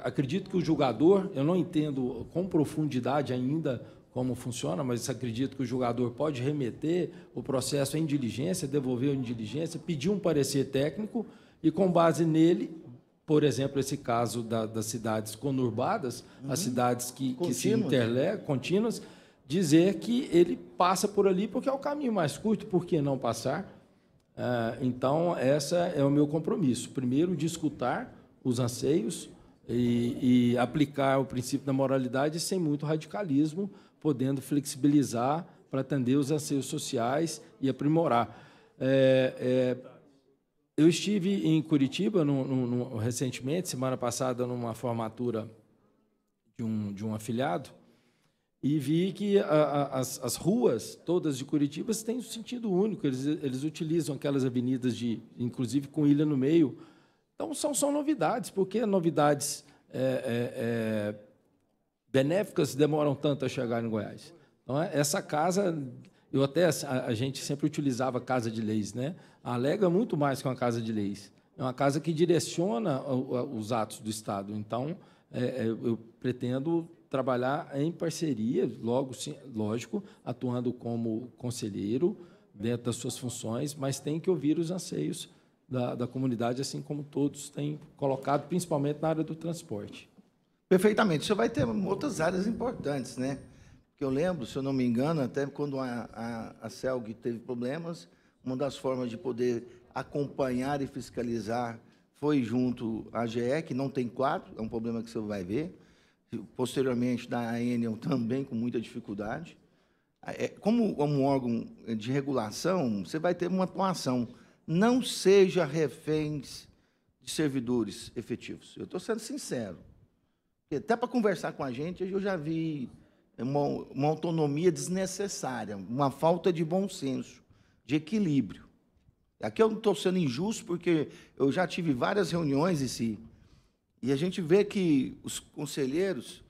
Acredito que o julgador, eu não entendo com profundidade ainda como funciona, mas acredito que o julgador pode remeter o processo em diligência, devolver em diligência, pedir um parecer técnico e, com base nele, por exemplo, esse caso das cidades conurbadas, as cidades que se interligam, contínuas, dizer que ele passa por ali porque é o caminho mais curto, por que não passar? Então, esse é o meu compromisso. Primeiro, de escutar os anseios e aplicar o princípio da moralidade sem muito radicalismo, podendo flexibilizar para atender os anseios sociais e aprimorar. Eu estive em Curitiba recentemente, semana passada, numa formatura de um afiliado, e vi que as ruas todas de Curitiba têm um sentido único. Eles utilizam aquelas avenidas, inclusive com ilha no meio, Então, são novidades, porque novidades benéficas demoram tanto a chegar em Goiás. Então, essa casa, a gente sempre utilizava a Casa de Leis, né? A Alega é muito mais que uma Casa de Leis. É uma casa que direciona os atos do Estado. Então, eu pretendo trabalhar em parceria, lógico, atuando como conselheiro dentro das suas funções, mas tem que ouvir os anseios da comunidade, assim como todos têm colocado, principalmente na área do transporte. Perfeitamente. O senhor vai ter outras áreas importantes, né? Porque eu lembro, se eu não me engano, até quando a CELG teve problemas, uma das formas de poder acompanhar e fiscalizar foi junto à GE, que não tem quadro, é um problema que você vai ver. Posteriormente, da Enel também com muita dificuldade. Como um órgão de regulação, você vai ter uma atuação. Não seja reféns de servidores efetivos. Eu estou sendo sincero. Porque até para conversar com a gente, eu já vi uma autonomia desnecessária, uma falta de bom senso, de equilíbrio. Aqui eu não estou sendo injusto, porque eu já tive várias reuniões e a gente vê que os conselheiros,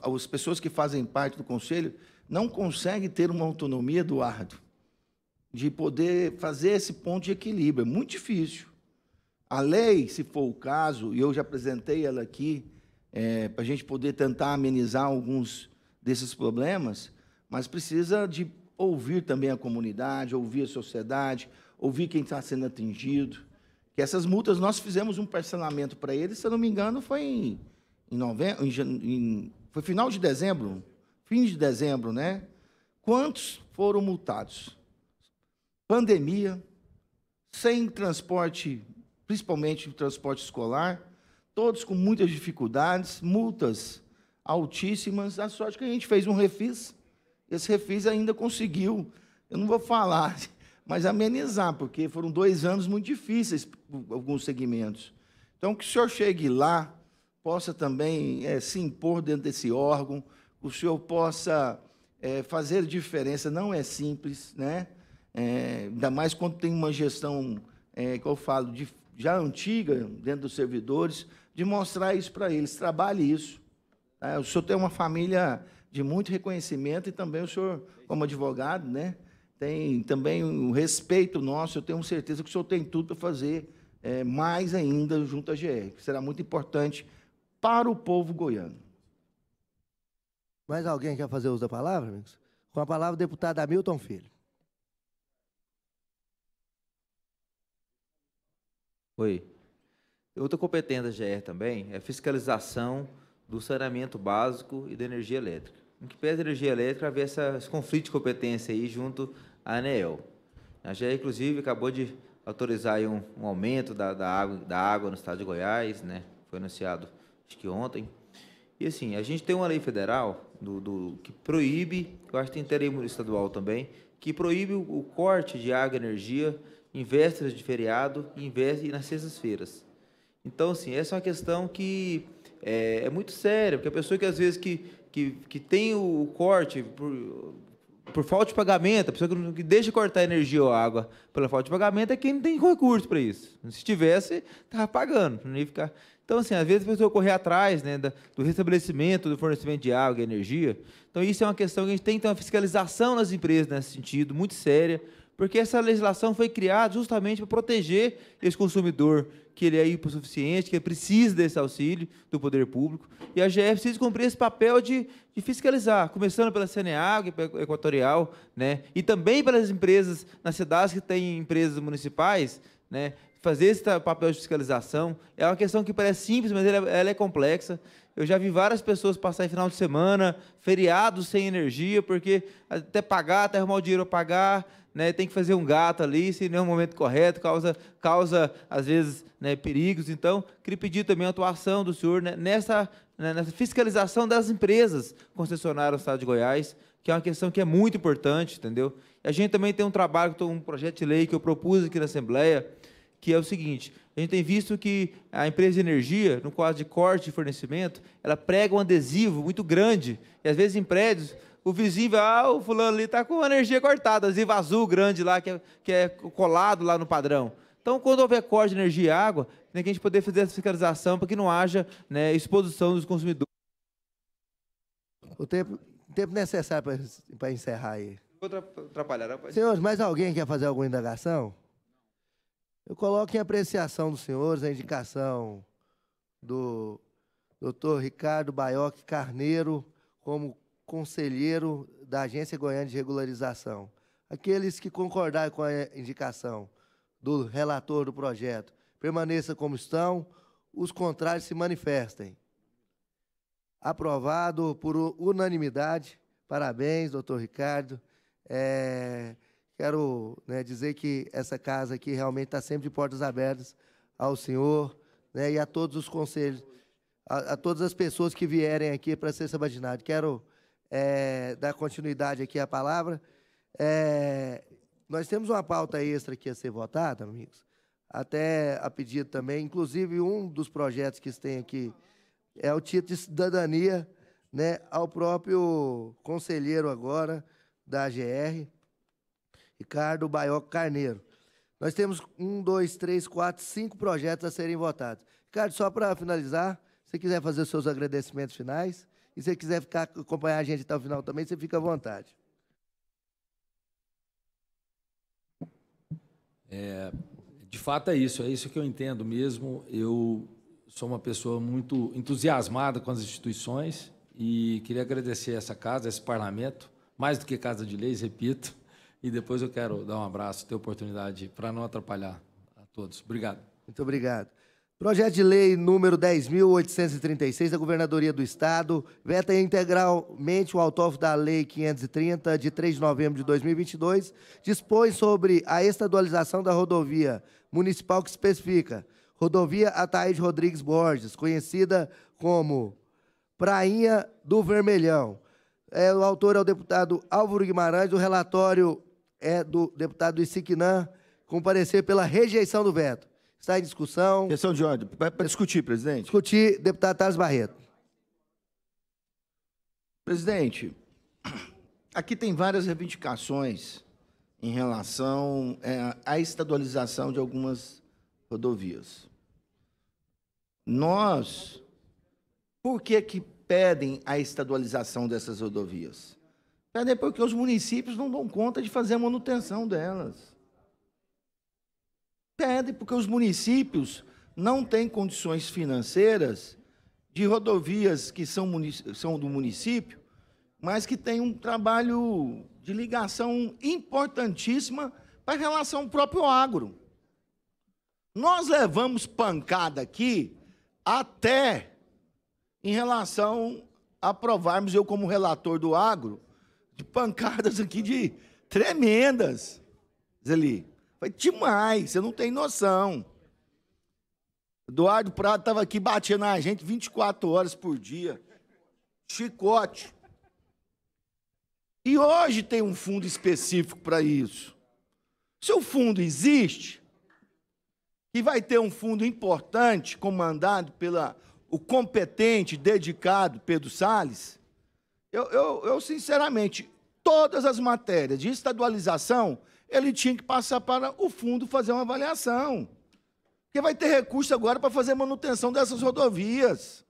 as pessoas que fazem parte do conselho, não conseguem ter uma autonomia, Eduardo, de poder fazer esse ponto de equilíbrio. É muito difícil. A lei, se for o caso, e eu já apresentei ela aqui, para a gente poder tentar amenizar alguns desses problemas, mas precisa de ouvir também a comunidade, ouvir a sociedade, ouvir quem está sendo atingido. Que essas multas, nós fizemos um parcelamento para eles, se eu não me engano, foi foi final de dezembro, fim de dezembro, né? Quantos foram multados? Pandemia, sem transporte, principalmente transporte escolar, todos com muitas dificuldades, multas altíssimas. A sorte que a gente fez um refis, esse refis ainda conseguiu, eu não vou falar, mas amenizar, porque foram 2 anos muito difíceis para alguns segmentos. Então, que o senhor chegue lá, possa também se impor dentro desse órgão, o senhor possa fazer diferença, não é simples, né? Ainda mais quando tem uma gestão, que eu falo, já antiga, dentro dos servidores, de mostrar isso para eles, trabalhe isso. Tá? O senhor tem uma família de muito reconhecimento e também o senhor, como advogado, né, tem também um respeito nosso, eu tenho certeza que o senhor tem tudo para fazer mais ainda junto à GE, que será muito importante para o povo goiano. Mais alguém quer fazer uso da palavra, amigos? Com a palavra, o deputado Hamilton Filho. Oi. Outra competência da GR também é a fiscalização do saneamento básico e da energia elétrica. No que pesa a energia elétrica, havia esse conflito de competência aí junto à ANEEL. A GR, inclusive, acabou de autorizar aí um aumento da água no estado de Goiás, né? Foi anunciado, acho que ontem. E, assim, a gente tem uma lei federal que proíbe, eu acho que tem lei estadual também, que proíbe o corte de água e energia em vésperas de feriado e nas sextas-feiras. Então, assim, essa é uma questão que é muito séria, porque a pessoa que, às vezes, que tem o corte por falta de pagamento, a pessoa que deixa de cortar a energia ou água pela falta de pagamento é quem não tem recurso para isso. Se tivesse, estava pagando. Não ia ficar... Então, assim, às vezes a pessoa correr atrás, né, do restabelecimento do fornecimento de água e energia. Então, isso é uma questão que a gente tem que ter uma fiscalização nas empresas nesse sentido, muito séria, porque essa legislação foi criada justamente para proteger esse consumidor, que ele é hipossuficiente, que ele precisa desse auxílio do poder público, e a GE precisa cumprir esse papel de fiscalizar, começando pela Ceneágua Equatorial, né, e também pelas empresas nas cidades que têm empresas municipais, né, fazer esse papel de fiscalização. É uma questão que parece simples, mas ela é complexa. Eu já vi várias pessoas passarem final de semana, feriados sem energia, porque até pagar, até arrumar o dinheiro para pagar, né, tem que fazer um gato ali, se não é o momento correto, causa às vezes, né, perigos. Então, queria pedir também a atuação do senhor, né, nessa fiscalização das empresas concessionárias do estado de Goiás, que é uma questão que é muito importante, entendeu? A gente também tem um trabalho, um projeto de lei que eu propus aqui na Assembleia, que é o seguinte: a gente tem visto que a empresa de energia, no caso de corte de fornecimento, ela prega um adesivo muito grande, e às vezes em prédios, o vizinho vai, o fulano ali está com a energia cortada, adesivo azul grande lá, que é colado lá no padrão. Então, quando houver corte de energia e água, tem que a gente poder fazer essa fiscalização para que não haja, né, exposição dos consumidores. O tempo necessário para encerrar aí. Vou atrapalhar, rapaz. Senhores, mais alguém quer fazer alguma indagação? Eu coloco em apreciação dos senhores a indicação do Dr. Ricardo Baioc Carneiro como conselheiro da Agência Goiana de Regularização. Aqueles que concordarem com a indicação do relator do projeto permaneçam como estão, os contrários se manifestem. Aprovado por unanimidade. Parabéns, doutor Ricardo. Quero, né, dizer que essa casa aqui realmente está sempre de portas abertas ao senhor, né, e a todos os conselhos, a todas as pessoas que vierem aqui para ser sabatinado. Quero dar continuidade aqui à palavra. Nós temos uma pauta extra aqui a ser votada, amigos, até a pedido também. Inclusive, um dos projetos que tem aqui é o título de cidadania, né, ao próprio conselheiro agora da AGR, Ricardo Baioc Carneiro. Nós temos 1, 2, 3, 4, 5 projetos a serem votados. Ricardo, só para finalizar, se você quiser fazer os seus agradecimentos finais, e se você quiser acompanhar a gente até o final também, você fica à vontade. De fato é isso que eu entendo mesmo. Eu sou uma pessoa muito entusiasmada com as instituições e queria agradecer essa casa, esse parlamento, mais do que Casa de Leis, repito, e depois eu quero dar um abraço, ter oportunidade para não atrapalhar a todos. Obrigado. Muito obrigado. Projeto de lei número 10.836 da Governadoria do Estado veta integralmente o autógrafo da Lei 530, de 3 de novembro de 2022, dispõe sobre a estadualização da rodovia municipal que especifica Rodovia Ataíde Rodrigues Borges, conhecida como Prainha do Vermelhão. O autor é o deputado Álvaro Guimarães, o relatório é do deputado Isiquinã, com parecer pela rejeição do veto. Está em discussão. Questão de ordem. Para discutir, presidente. Discutir, deputado Thales Barreto. Presidente, aqui tem várias reivindicações em relação à estadualização de algumas rodovias. Por que pedem a estadualização dessas rodovias? Pedem porque os municípios não dão conta de fazer a manutenção delas. Pedem porque os municípios não têm condições financeiras de rodovias que são do município, mas que têm um trabalho de ligação importantíssima para a relação ao próprio agro. Nós levamos pancada aqui até em relação a aprovarmos, eu como relator do agro, de pancadas aqui de tremendas, Zeli. Foi demais, você não tem noção. Eduardo Prado estava aqui batendo na gente 24 horas por dia. Chicote. E hoje tem um fundo específico para isso. Se o fundo existe, e vai ter um fundo importante, comandado o competente, dedicado Pedro Salles, eu sinceramente, todas as matérias de estadualização, ele tinha que passar para o fundo fazer uma avaliação. Porque vai ter recurso agora para fazer manutenção dessas rodovias.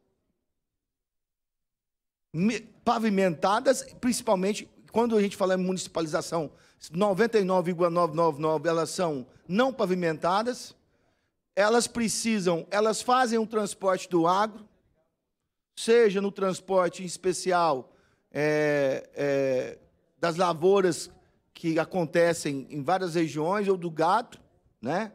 Pavimentadas, principalmente, quando a gente fala em municipalização, 99,999 elas são não pavimentadas, elas fazem um transporte do agro, seja no transporte em especial das lavouras que acontecem em várias regiões, ou do gado, né?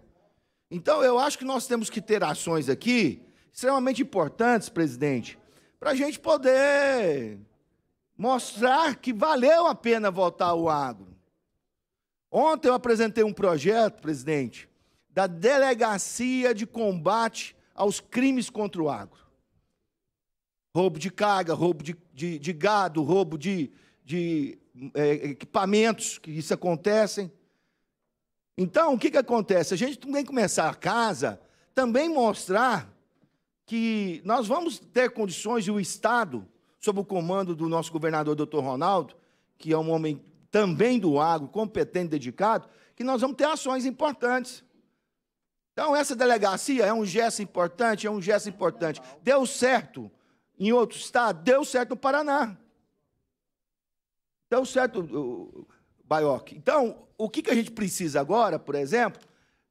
Então, eu acho que nós temos que ter ações aqui extremamente importantes, presidente, para a gente poder mostrar que valeu a pena votar o agro. Ontem eu apresentei um projeto, presidente, da Delegacia de Combate aos Crimes contra o Agro. Roubo de carga, roubo de gado, roubo de equipamentos, que isso acontecem. Então, o que acontece? A gente tem que começar a casa também mostrar que nós vamos ter condições de o Estado, sob o comando do nosso governador, doutor Ronaldo, que é um homem também do agro, competente, dedicado, que nós vamos ter ações importantes. Então, essa delegacia é um gesto importante, é um gesto importante. Deu certo em outro estado? Deu certo no Paraná. Deu certo, Baioc. Então, o que a gente precisa agora, por exemplo,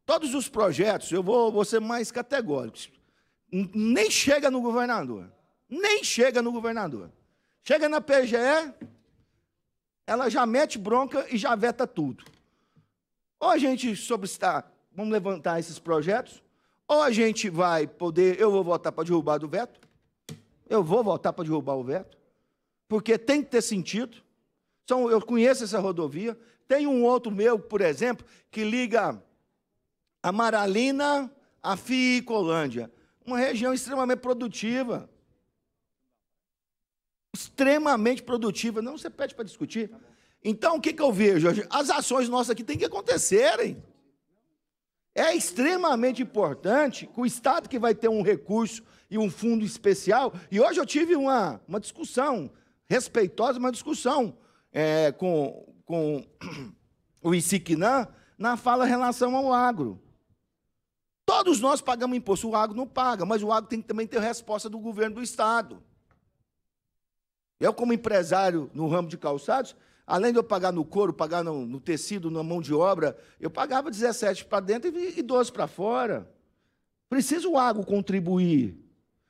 todos os projetos, eu vou ser mais categórico, nem chega no governador. Nem chega no governador. Chega na PGE, ela já mete bronca e já veta tudo. Ou a gente vamos levantar esses projetos, ou a gente vai poder, eu vou votar para derrubar do veto, eu vou votar para derrubar o veto, porque tem que ter sentido. Eu conheço essa rodovia, tem um outro meu, por exemplo, que liga a Maralina a Ficolândia, uma região extremamente produtiva. Extremamente produtiva. Não, você pede para discutir. Então, o que eu vejo? As ações nossas aqui têm que acontecerem. É extremamente importante que o Estado, que vai ter um recurso e um fundo especial, e hoje eu tive uma discussão respeitosa, uma discussão com o ICICNAM na fala em relação ao agro. Todos nós pagamos imposto, o agro não paga, mas o agro tem que também ter resposta do governo do Estado. Eu, como empresário no ramo de calçados, além de eu pagar no couro, pagar no tecido, na mão de obra, eu pagava 17 para dentro e 12 para fora. Precisa o agro contribuir.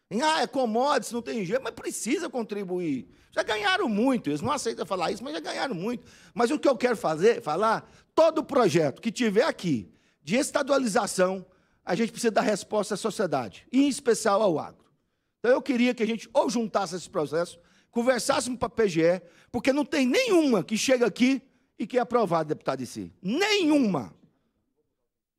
É commodities, não tem jeito, mas precisa contribuir. Já ganharam muito, eles não aceitam falar isso, mas já ganharam muito. Mas o que eu quero falar, todo projeto que tiver aqui de estadualização, a gente precisa dar resposta à sociedade, e em especial ao agro. Então eu queria que a gente ou juntasse esses processos, conversássemos para a PGE, porque não tem nenhuma que chega aqui e que é aprovada, deputado Ici. Nenhuma.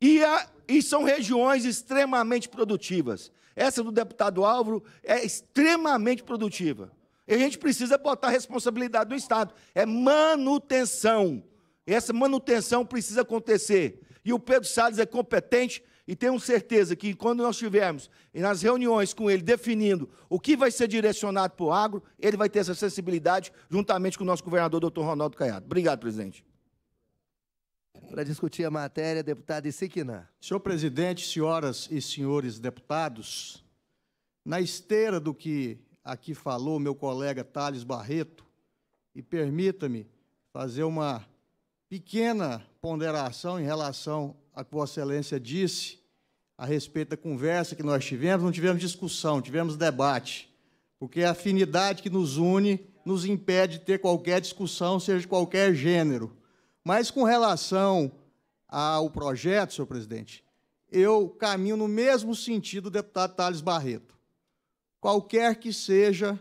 E são regiões extremamente produtivas. Essa do deputado Álvaro é extremamente produtiva. E a gente precisa botar a responsabilidade do Estado. É manutenção. Essa manutenção precisa acontecer. E o Pedro Salles é competente, e tenho certeza que quando nós estivermos nas reuniões com ele definindo o que vai ser direcionado para o agro, ele vai ter essa sensibilidade juntamente com o nosso governador, doutor Ronaldo Caiado. Obrigado, presidente. Para discutir a matéria, deputado ICICNAM. Senhor presidente, senhoras e senhores deputados, na esteira do que aqui falou meu colega Thales Barreto, e permita-me fazer uma pequena ponderação em relação a que Vossa Excelência disse a respeito da conversa que nós tivemos. Não tivemos discussão, tivemos debate, porque a afinidade que nos une nos impede de ter qualquer discussão, seja de qualquer gênero. Mas, com relação ao projeto, senhor presidente, eu caminho no mesmo sentido do deputado Thales Barreto. Qualquer que seja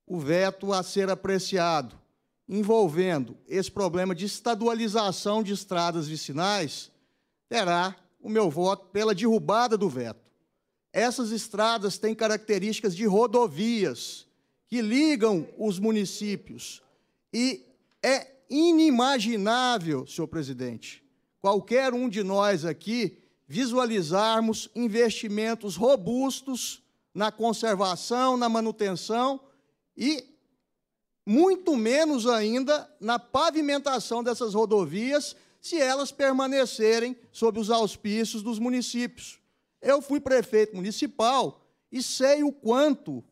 o veto a ser apreciado, envolvendo esse problema de estadualização de estradas vicinais, terá o meu voto pela derrubada do veto. Essas estradas têm características de rodovias que ligam os municípios e é inimaginável, senhor presidente, qualquer um de nós aqui visualizarmos investimentos robustos na conservação, na manutenção e muito menos ainda na pavimentação dessas rodovias, se elas permanecerem sob os auspícios dos municípios. Eu fui prefeito municipal e sei o quanto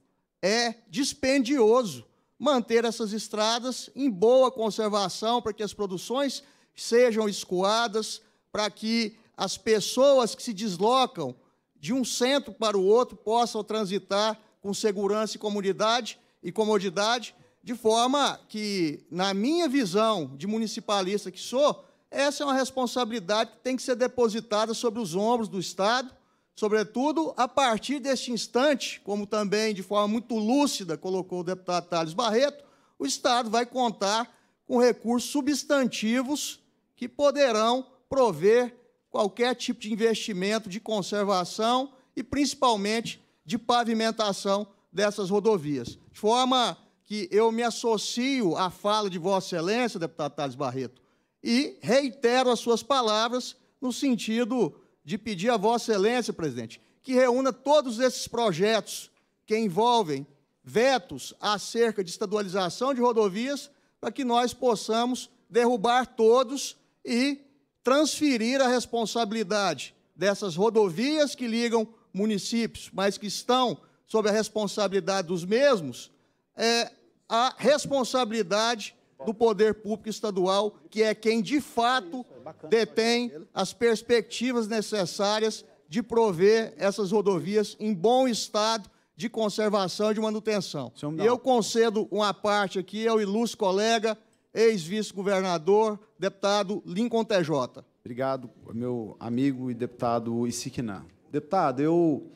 é dispendioso manter essas estradas em boa conservação, para que as produções sejam escoadas, para que as pessoas que se deslocam de um centro para o outro possam transitar com segurança e comodidade, de forma que, na minha visão de municipalista que sou, essa é uma responsabilidade que tem que ser depositada sobre os ombros do Estado, sobretudo a partir deste instante, como também de forma muito lúcida colocou o deputado Thales Barreto, o Estado vai contar com recursos substantivos que poderão prover qualquer tipo de investimento de conservação e, principalmente, de pavimentação dessas rodovias. De forma que eu me associo à fala de Vossa Excelência, deputado Thales Barreto, e reitero as suas palavras no sentido de pedir a Vossa Excelência, presidente, que reúna todos esses projetos que envolvem vetos acerca de estadualização de rodovias, para que nós possamos derrubar todos e transferir a responsabilidade dessas rodovias que ligam municípios, mas que estão sob a responsabilidade dos mesmos, é a responsabilidade do poder público estadual, que é quem, de fato, detém as perspectivas necessárias de prover essas rodovias em bom estado de conservação e de manutenção. E eu concedo uma parte aqui ao ilustre colega, ex-vice-governador, deputado Lincoln TJ. Obrigado, meu amigo e deputado Isiquinã. Deputado, eu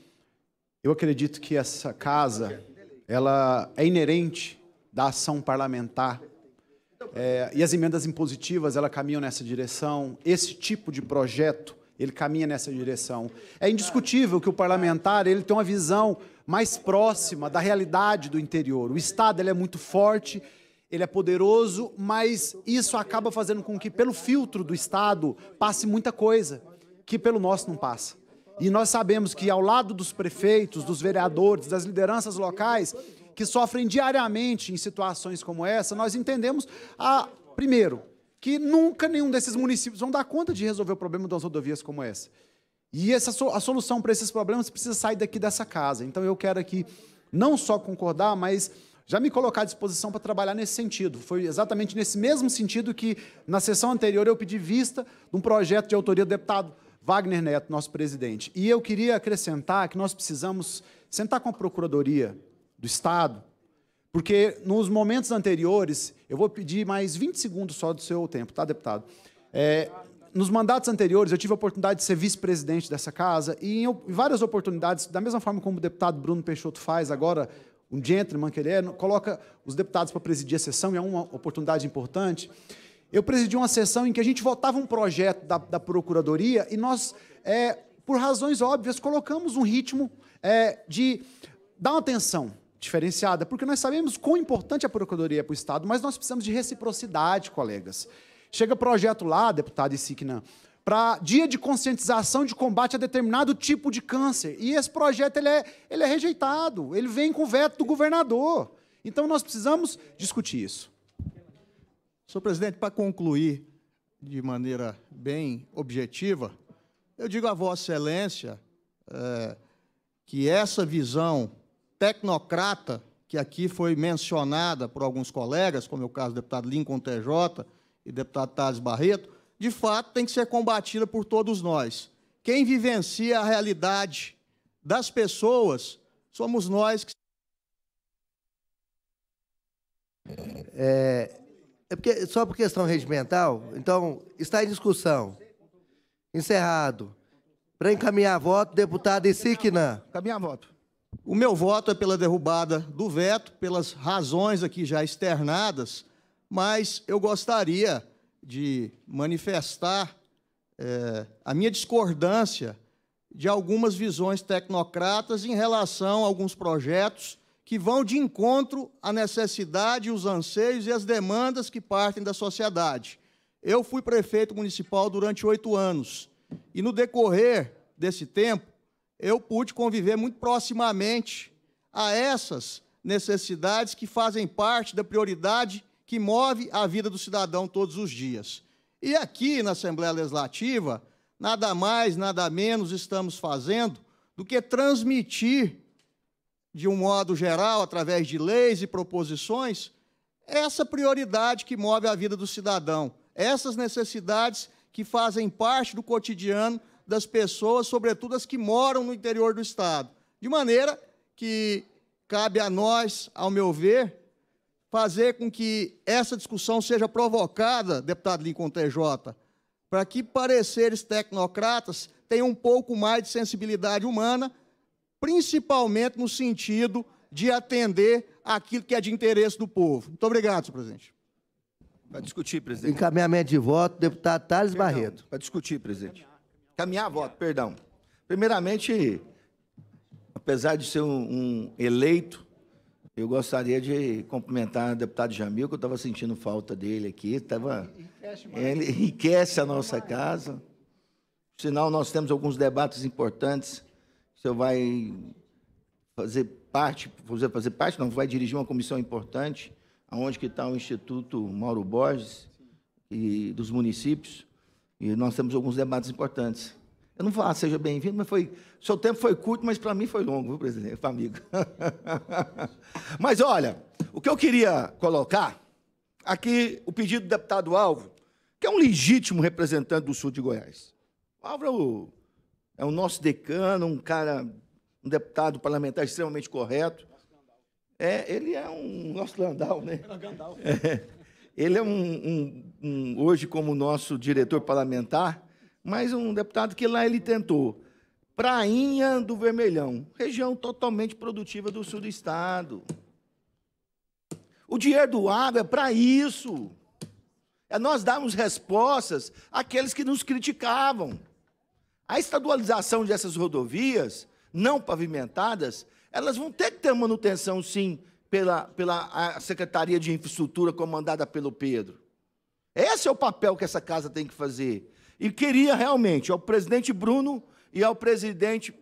acredito que essa casa ela é inerente da ação parlamentar e as emendas impositivas ela caminham nessa direção. Esse tipo de projeto ele caminha nessa direção. É indiscutível que o parlamentar ele tem uma visão mais próxima da realidade do interior. O Estado ele é muito forte, ele é poderoso, mas isso acaba fazendo com que, pelo filtro do Estado, passe muita coisa que pelo nosso não passa. E nós sabemos que, ao lado dos prefeitos, dos vereadores, das lideranças locais, que sofrem diariamente em situações como essa, nós entendemos, primeiro, que nunca nenhum desses municípios vão dar conta de resolver o problema das rodovias como essa. E a solução para esses problemas precisa sair daqui dessa casa. Então, eu quero aqui não só concordar, mas já me colocar à disposição para trabalhar nesse sentido. Foi exatamente nesse mesmo sentido que, na sessão anterior, eu pedi vista de um projeto de autoria do deputado Wagner Neto, nosso presidente. E eu queria acrescentar que nós precisamos sentar com a Procuradoria do Estado, porque nos momentos anteriores, eu vou pedir mais 20 segundos só do seu tempo, tá, deputado? Nos mandatos anteriores, eu tive a oportunidade de ser vice-presidente dessa casa e em várias oportunidades, da mesma forma como o deputado Bruno Peixoto faz agora, um gentleman que ele é, coloca os deputados para presidir a sessão, e é uma oportunidade importante. Eu presidi uma sessão em que a gente votava um projeto da Procuradoria e nós, por razões óbvias, colocamos um ritmo de dar uma atenção diferenciada, porque nós sabemos quão importante a Procuradoria é para o Estado, mas nós precisamos de reciprocidade, colegas. Chega projeto lá, deputado Isiquinã, para dia de conscientização de combate a determinado tipo de câncer. E esse projeto ele é rejeitado, ele vem com o veto do governador. Então, nós precisamos discutir isso. Senhor presidente, para concluir de maneira bem objetiva, eu digo a Vossa Excelência que essa visão tecnocrata, que aqui foi mencionada por alguns colegas, como é o caso do deputado Lincoln TJ e deputado Thales Barreto, de fato tem que ser combatida por todos nós. Quem vivencia a realidade das pessoas somos nós. Só por questão regimental, então, está em discussão. Encerrado. Para encaminhar voto, deputado Isiquinã. Encaminhar voto. O meu voto é pela derrubada do veto, pelas razões aqui já externadas, mas eu gostaria de manifestar a minha discordância de algumas visões tecnocratas em relação a alguns projetos que vão de encontro à necessidade, os anseios e as demandas que partem da sociedade. Eu fui prefeito municipal durante 8 anos e, no decorrer desse tempo, eu pude conviver muito proximamente a essas necessidades que fazem parte da prioridade que move a vida do cidadão todos os dias. E aqui, na Assembleia Legislativa, nada mais, nada menos estamos fazendo do que transmitir, de um modo geral, através de leis e proposições, essa prioridade que move a vida do cidadão, essas necessidades que fazem parte do cotidiano das pessoas, sobretudo as que moram no interior do Estado. De maneira que cabe a nós, ao meu ver, fazer com que essa discussão seja provocada, deputado Lincoln TJ, para que pareceres tecnocratas tenham um pouco mais de sensibilidade humana, principalmente no sentido de atender aquilo que é de interesse do povo. Muito obrigado, senhor presidente. Para discutir, presidente. Encaminhamento de voto, deputado Thales Barreto. Para discutir, presidente. Caminhar voto, perdão. Primeiramente, apesar de ser um eleito, eu gostaria de cumprimentar o deputado Jamil, que eu estava sentindo falta dele aqui. Ele enriquece a nossa casa. Sinal, nós temos alguns debates importantes. O senhor vai fazer parte, não, vai dirigir uma comissão importante, onde que está o Instituto Mauro Borges e dos municípios, e nós temos alguns debates importantes. Eu não vou falar seja bem-vindo, mas seu tempo foi curto, mas para mim foi longo, viu, presidente, amigo? Mas, olha, o que eu queria colocar aqui, o pedido do deputado Álvaro, que é um legítimo representante do sul de Goiás. O Álvaro é o nosso decano, um deputado parlamentar extremamente correto. Ele é um nosso Landau, né? Ele é hoje como nosso diretor parlamentar, mas um deputado que lá ele tentou. Prainha do Vermelhão, região totalmente produtiva do sul do estado. O dinheiro do agro é para isso. É nós darmos respostas àqueles que nos criticavam. A estadualização dessas rodovias não pavimentadas, elas vão ter que ter manutenção, sim, pela Secretaria de Infraestrutura comandada pelo Pedro. Esse é o papel que essa casa tem que fazer. E queria realmente, ao presidente Bruno e ao presidente,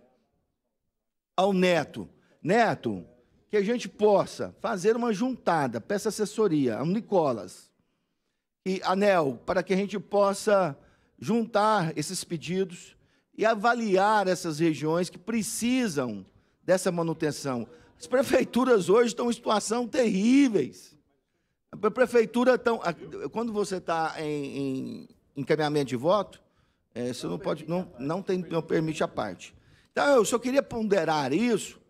ao Neto, que a gente possa fazer uma juntada para essa assessoria, ao Nicolas e Anel, para que a gente possa juntar esses pedidos e avaliar essas regiões que precisam dessa manutenção. As prefeituras hoje estão em situação terríveis. A prefeitura quando você está em encaminhamento de voto, você não permite a parte. Então, eu só queria ponderar isso,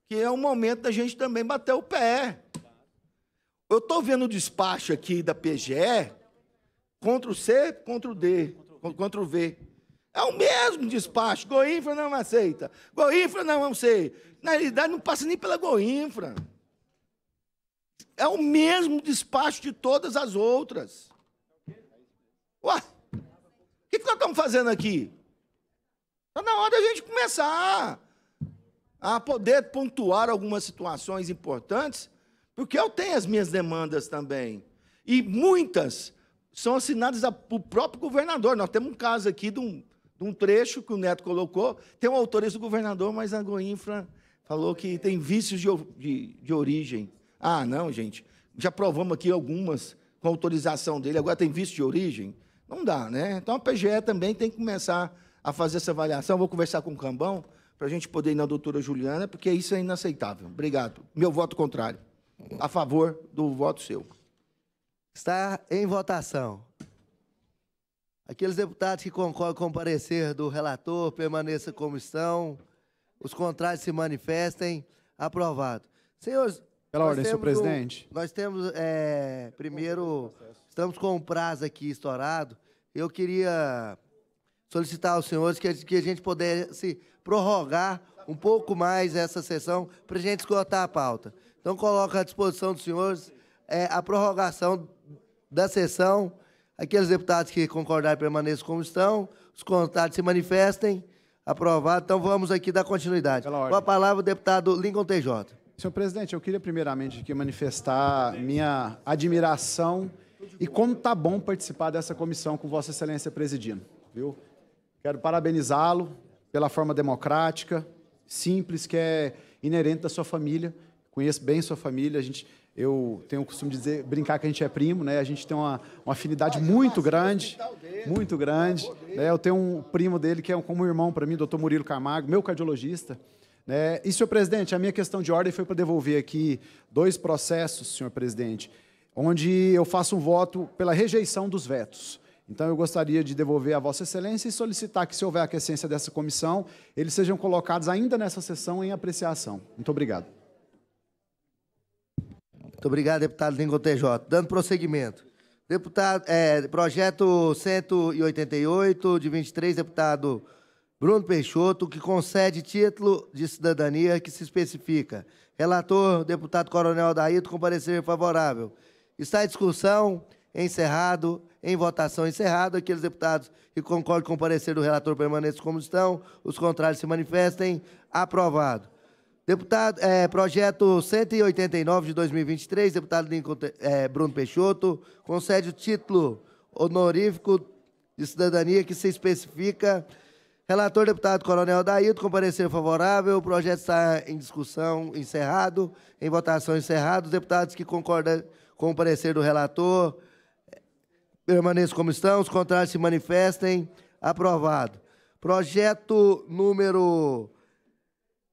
que é o momento da gente também bater o pé. Eu estou vendo o despacho aqui da PGE, Ctrl+C, Ctrl+V. É o mesmo despacho. Goinfra não aceita. Goinfra não sei. Na realidade, não passa nem pela Goinfra. É o mesmo despacho de todas as outras. Ué, o que nós estamos fazendo aqui? Está na hora da gente começar a poder pontuar algumas situações importantes, porque eu tenho as minhas demandas também. E muitas são assinadas pelo próprio governador. Nós temos um caso aqui de um trecho que o Neto colocou, tem um autoriza do governador, mas a Goinfra falou que tem vícios de origem. Ah, não, gente, já provamos aqui algumas com autorização dele, agora tem vício de origem? Não dá, né? Então a PGE também tem que começar a fazer essa avaliação. Vou conversar com o Cambão para a gente poder ir na doutora Juliana, porque isso é inaceitável. Obrigado. Meu voto contrário. A favor do voto seu. Está em votação. Aqueles deputados que concordam com o parecer do relator, permaneçam como estão. Os contrários se manifestem. Aprovado. Senhores... Pela ordem, senhor presidente. Nós temos, primeiro, estamos com um prazo aqui estourado. Eu queria solicitar aos senhores que a gente pudesse prorrogar um pouco mais essa sessão para a gente esgotar a pauta. Então, coloco à disposição dos senhores a prorrogação da sessão. Aqueles deputados que concordarem permaneçam como estão. Os contrários se manifestem. Aprovado. Então, vamos aqui dar continuidade. Com a palavra, o deputado Lincoln TJ. Senhor presidente, eu queria primeiramente aqui manifestar minha admiração e como está bom participar dessa comissão com Vossa Excelência presidindo, viu? Quero parabenizá-lo pela forma democrática, simples, que é inerente da sua família. Conheço bem sua família, eu tenho o costume de brincar que a gente é primo, né? A gente tem uma afinidade muito grande, né? Eu tenho um primo dele que é como um irmão para mim, doutor Murilo Camargo, meu cardiologista. E, senhor presidente, a minha questão de ordem foi para devolver aqui 2 processos, senhor presidente, onde eu faço um voto pela rejeição dos vetos. Então, eu gostaria de devolver a Vossa Excelência e solicitar que, se houver aquiescência dessa comissão, eles sejam colocados ainda nessa sessão em apreciação. Muito obrigado. Muito obrigado, deputado Lincoln TJ. Dando prosseguimento. Projeto 188, de 23, deputado Bruno Peixoto, que concede título de cidadania que se especifica. Relator, deputado Coronel Adailto, com parecer favorável. Está em discussão, encerrado, em votação encerrado. Aqueles deputados que concordam com o parecer do relator permaneçam como estão, os contrários se manifestem. Aprovado. Projeto 189 de 2023, deputado Bruno Peixoto, concede o título honorífico de cidadania que se especifica. Relator, deputado Coronel Adailto, com parecer favorável. O projeto está em discussão, encerrado. Em votação, encerrado. Os deputados que concordam com o parecer do relator permaneçam como estão. Os contrários se manifestem. Aprovado. Projeto número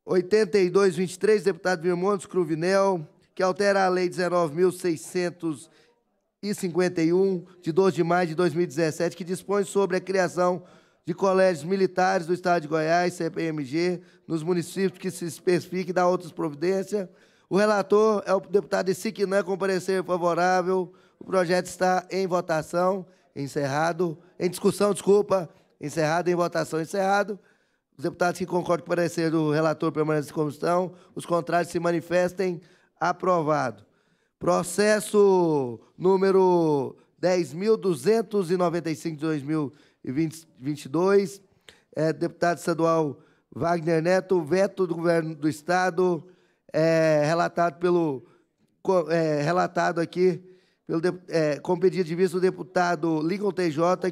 8223, deputado Virmontes Cruvinel, que altera a Lei 19.651, de 12 de maio de 2017, que dispõe sobre a criação de colégios militares do Estado de Goiás, CPMG, nos municípios que se especifique e dá outras providências. O relator é o deputado Siquinã, com parecer favorável. O projeto está em votação, encerrado, em discussão, desculpa, encerrado, em votação, encerrado. Os deputados que concordam com o parecer do relator permanecem como estão, os contrários se manifestem. Aprovado. Processo número 10.295 de 2022, deputado estadual Wagner Neto, veto do governo do Estado, relatado aqui com pedido de vista do deputado Lincoln TJ,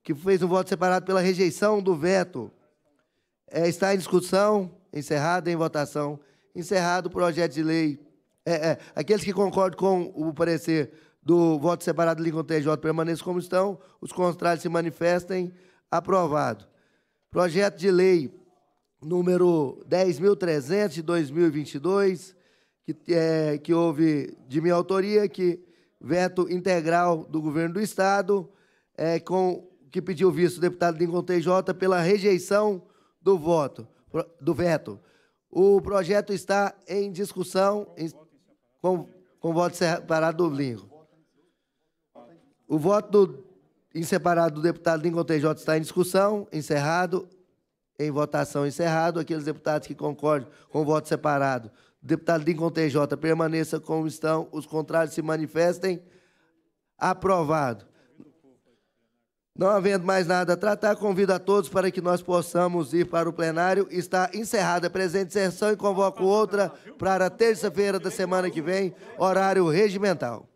que fez um voto separado pela rejeição do veto. Está em discussão, encerrado, em votação. Encerrado o projeto de lei. Aqueles que concordam com o parecer do voto separado do Lincoln TJ permaneçam como estão, os contrários se manifestem. Aprovado. Projeto de lei número 10.300 de 2022, que houve de minha autoria, que veto integral do governo do Estado, que pediu visto o deputado Lincoln TJ pela rejeição do veto. O projeto está em discussão com voto separado do Lincoln. O voto em separado do deputado Lincoln TJ está em discussão, encerrado, em votação, encerrado. Aqueles deputados que concordam com o voto separado do deputado Lincoln TJ permaneça como estão, os contrários se manifestem. Aprovado. Não havendo mais nada a tratar, convido a todos para que nós possamos ir para o plenário. Está encerrada a presente sessão e convoco outra para terça-feira da semana que vem, horário regimental.